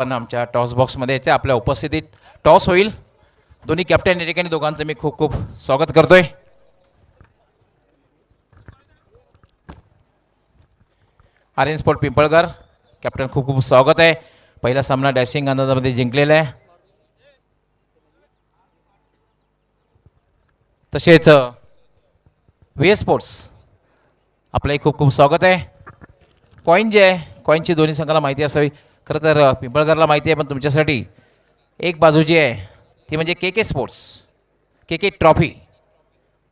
S3: पण आमच्या टॉस बॉक्समध्ये यायचं आपल्या उपस्थितीत टॉस होईल. दोन्ही कॅप्टन या ठिकाणी दोघांचं मी खूप खूप स्वागत करतोय. आर्यन स्पोर्ट पिंपळगर कॅप्टन खूप खूप स्वागत आहे. पहिला सामना डॅशिंग अंदाजामध्ये जिंकलेला आहे. तसेच व्ही स्पोर्ट्स आपलंही खूप खूप स्वागत आहे. कॉईन जे आहे कॉईनची दोन्ही संघाला माहिती असावी. खरं तर पिंपळगरला माहिती आहे, पण तुमच्यासाठी एक बाजू जी आहे ती म्हणजे के स्पोर्ट्स के ट्रॉफी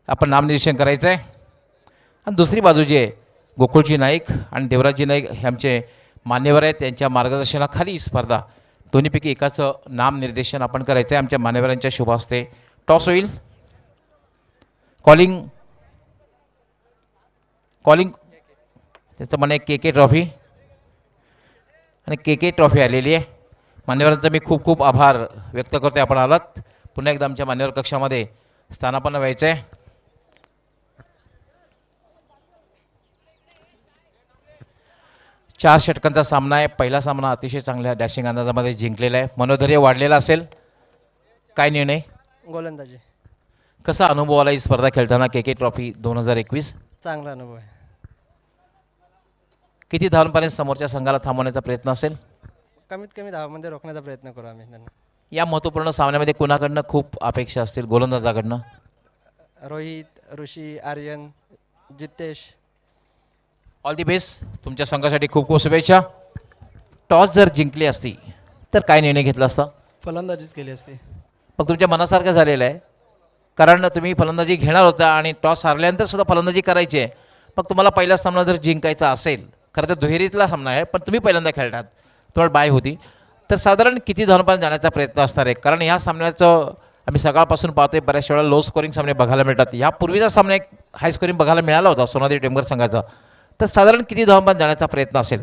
S3: आपण नामनिर्देशन करायचं आहे. आणि दुसरी बाजू जी आहे गोकुळजी नाईक आणि देवराजजी नाईक हे आमचे मान्यवर आहेत. त्यांच्या मार्गदर्शनाखाली ही स्पर्धा दोन्हीपैकी एकाचं नामनिर्देशन आपण करायचं आहे. आमच्या मान्यवरांच्या शुभ हस्ते टॉस होईल. कॉलिंग त्याचं म्हणे के ट्रॉफी आणि के ट्रॉफी आलेली आहे. मान्यवरांचा मी खूप खूप आभार व्यक्त करतो. आपण आलात पुन्हा एकदा आमच्या मान्यवर कक्षामध्ये स्थानापन्न व्हायचं आहे. चार षटकांचा सामना आहे. पहिला सामना अतिशय चांगल्या डॅशिंग अंदाजामध्ये जिंकलेला आहे. मनोधैर्य वाढलेला असेल. काय निर्णय,
S7: गोलंदाजी
S3: कसा अनुभव आला ही स्पर्धा खेळताना के ट्रॉफी 2021?
S7: चांगला अनुभव आहे.
S3: किती धावांपर्यंत समोरच्या संघाला थांबवण्याचा प्रयत्न असेल?
S7: कमीत कमी धावामध्ये रोखण्याचा प्रयत्न करू आम्ही त्यांना.
S3: या महत्त्वपूर्ण सामन्यामध्ये कुणाकडनं खूप अपेक्षा असतील? गोलंदाजाकडनं
S7: Rohit, Rishi, Aryan, Jitesh.
S3: All the best. तुमच्या संघासाठी खूप खूप शुभेच्छा. टॉस जर जिंकली असती तर काय निर्णय घेतला असता?
S8: फलंदाजीच केली असते.
S3: मग तुमच्या मनासारखं झालेलं आहे, कारण तुम्ही फलंदाजी घेणार होता आणि टॉस हारल्यानंतर सुद्धा फलंदाजी करायची आहे. मग तुम्हाला पहिला सामना जर जिंकायचा असेल, खरं तर दुहेरीतला सामना आहे, पण तुम्ही पहिल्यांदा खेळतात, तुम्हाला बाय होती, तर साधारण किती धावांपर्यंत जाण्याचा प्रयत्न असणार आहे? कारण ह्या सामन्याचं आम्ही सकाळपासून पाहतोय बऱ्याच वेळा लो स्कोरिंग सामने बघायला मिळतात. यापूर्वीचा सामना एक हाय स्कोरिंग बघायला मिळाला होता सोनाली टेमघर संघाचा. तर साधारण किती धावांपर्यंत जाण्याचा प्रयत्न असेल?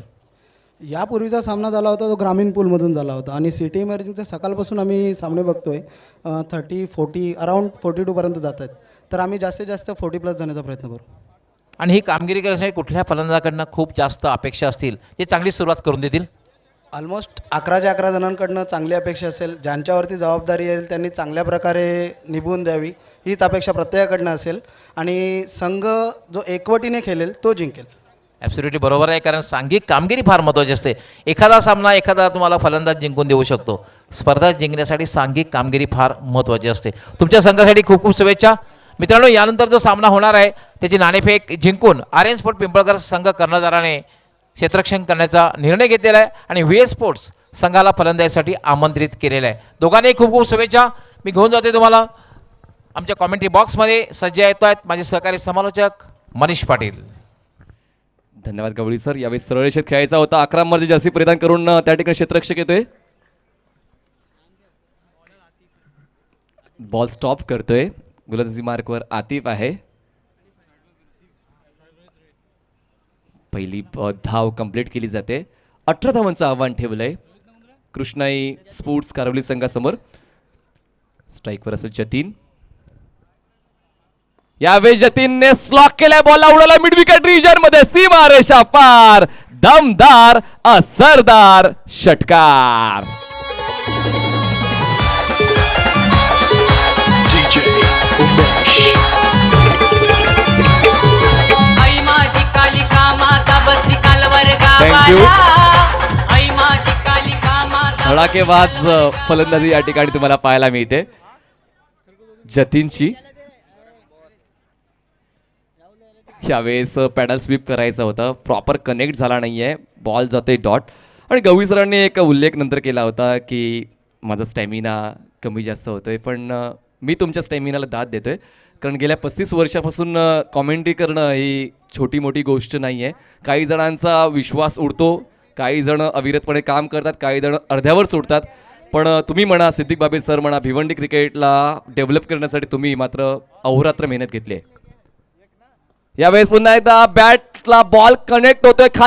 S8: यापूर्वीचा सामना झाला होता तो ग्रामीण पूलमधून झाला होता आणि सिटी इमर्जिंगचे सकाळपासून आम्ही सामने बघतोय 30-40 अराऊंड 42पर्यंत जात आहेत. तर आम्ही जास्तीत जास्त 40+ जाण्याचा प्रयत्न करू.
S3: आणि ही कामगिरी करण्यासाठी कुठल्या फलंदाजाकडनं खूप जास्त अपेक्षा असतील जे चांगली सुरुवात करून देतील?
S8: ऑलमोस्ट 11 जणांकडनं चांगली अपेक्षा असेल. ज्यांच्यावरती जबाबदारी येईल त्यांनी चांगल्या प्रकारे निभवून द्यावी हीच अपेक्षा प्रत्येकाकडनं असेल. आणि संघ जो एकवटीने खेळेल तो जिंकेल.
S3: ॲब्सोल्युटली बरोबर आहे, कारण सांघिक कामगिरी फार महत्त्वाची असते. एखादा सामना एखादा तुम्हाला फलंदाज जिंकून देऊ शकतो. स्पर्धा जिंकण्यासाठी सांघिक कामगिरी फार महत्त्वाची असते. तुमच्या संघासाठी खूप खूप शुभेच्छा. मित्रांनो, यानंतर जो सामना होणार आहे त्याची नाणेफेक जिंकून आर्यन स्पोर्ट पिंपळकर संघ कर्णधाराने क्षेत्ररक्षण करण्याचा निर्णय घेतलेला आहे आणि व्ही स्पोर्ट्स संघाला फलंदाजीसाठी आमंत्रित केलेलं आहे. दोघांनाही खूप खूप शुभेच्छा. मी घेऊन जाते तुम्हाला आमच्या कॉमेंट्री बॉक्समध्ये. सज्ज येत आहेत माझे सहकारी समालोचक मनीष पाटील.
S1: धन्यवाद गवळी सर. यावेळी सरळ रेषेत खेळायचा होता. 11 नंबरची जर्सी परिधान करून त्या ठिकाणी क्षेत्ररक्षक येतोय. बॉल स्टॉप करतोय. गोलंदाजी मार्कवर आतिफ आहे. पहिली धाव कंप्लीट केली जाते. 18 धावांचं आव्हान ठेवलंय कृष्णाई स्पोर्ट्स कारवली संघासमोर. स्ट्राईकवर असेल जतीन. यावेळी जतीनने स्लॉक केलाय. बॉलला उडवला मिड विकेट रिजन मध्ये. सीमा रेषा पार. दमदार असरदार षटकार.
S6: आई माझी कालिका माता बसली कालवर
S1: Thank you.
S6: गावाला. आई माझी कालिका माता
S1: धडाकेबाज फलंदाजी या ठिकाणी तुम्हाला पाहायला मिळते जतीनची. यावेळेस पॅडल स्वीप करायचा होता, प्रॉपर कनेक्ट झाला नाहीये. बॉल जातोय डॉट. आणि गवळी सरांनी एक उल्लेख नंतर केला होता की माझा स्टॅमिना कमी जास्त होतोय, पण मी तुमच्या स्टॅमिनाला दाद देतोय, कारण गेल्या 35 वर्षापासून कॉमेंट्री करणं ही छोटी मोठी गोष्ट नाही आहे. काही जणांचा विश्वास उडतो, काही जण अविरतपणे काम करतात, काही जण अर्ध्यावर सोडतात. पण तुम्ही म्हणा, सिद्दीक बाबे सर म्हणा, भिवंडी क्रिकेटला डेव्हलप करण्यासाठी तुम्ही मात्र अहोरात्र मेहनत घेतली आहे. यावेळेस पुन्हा एकदा बॅटला बॉल कनेक्ट होतोय खाल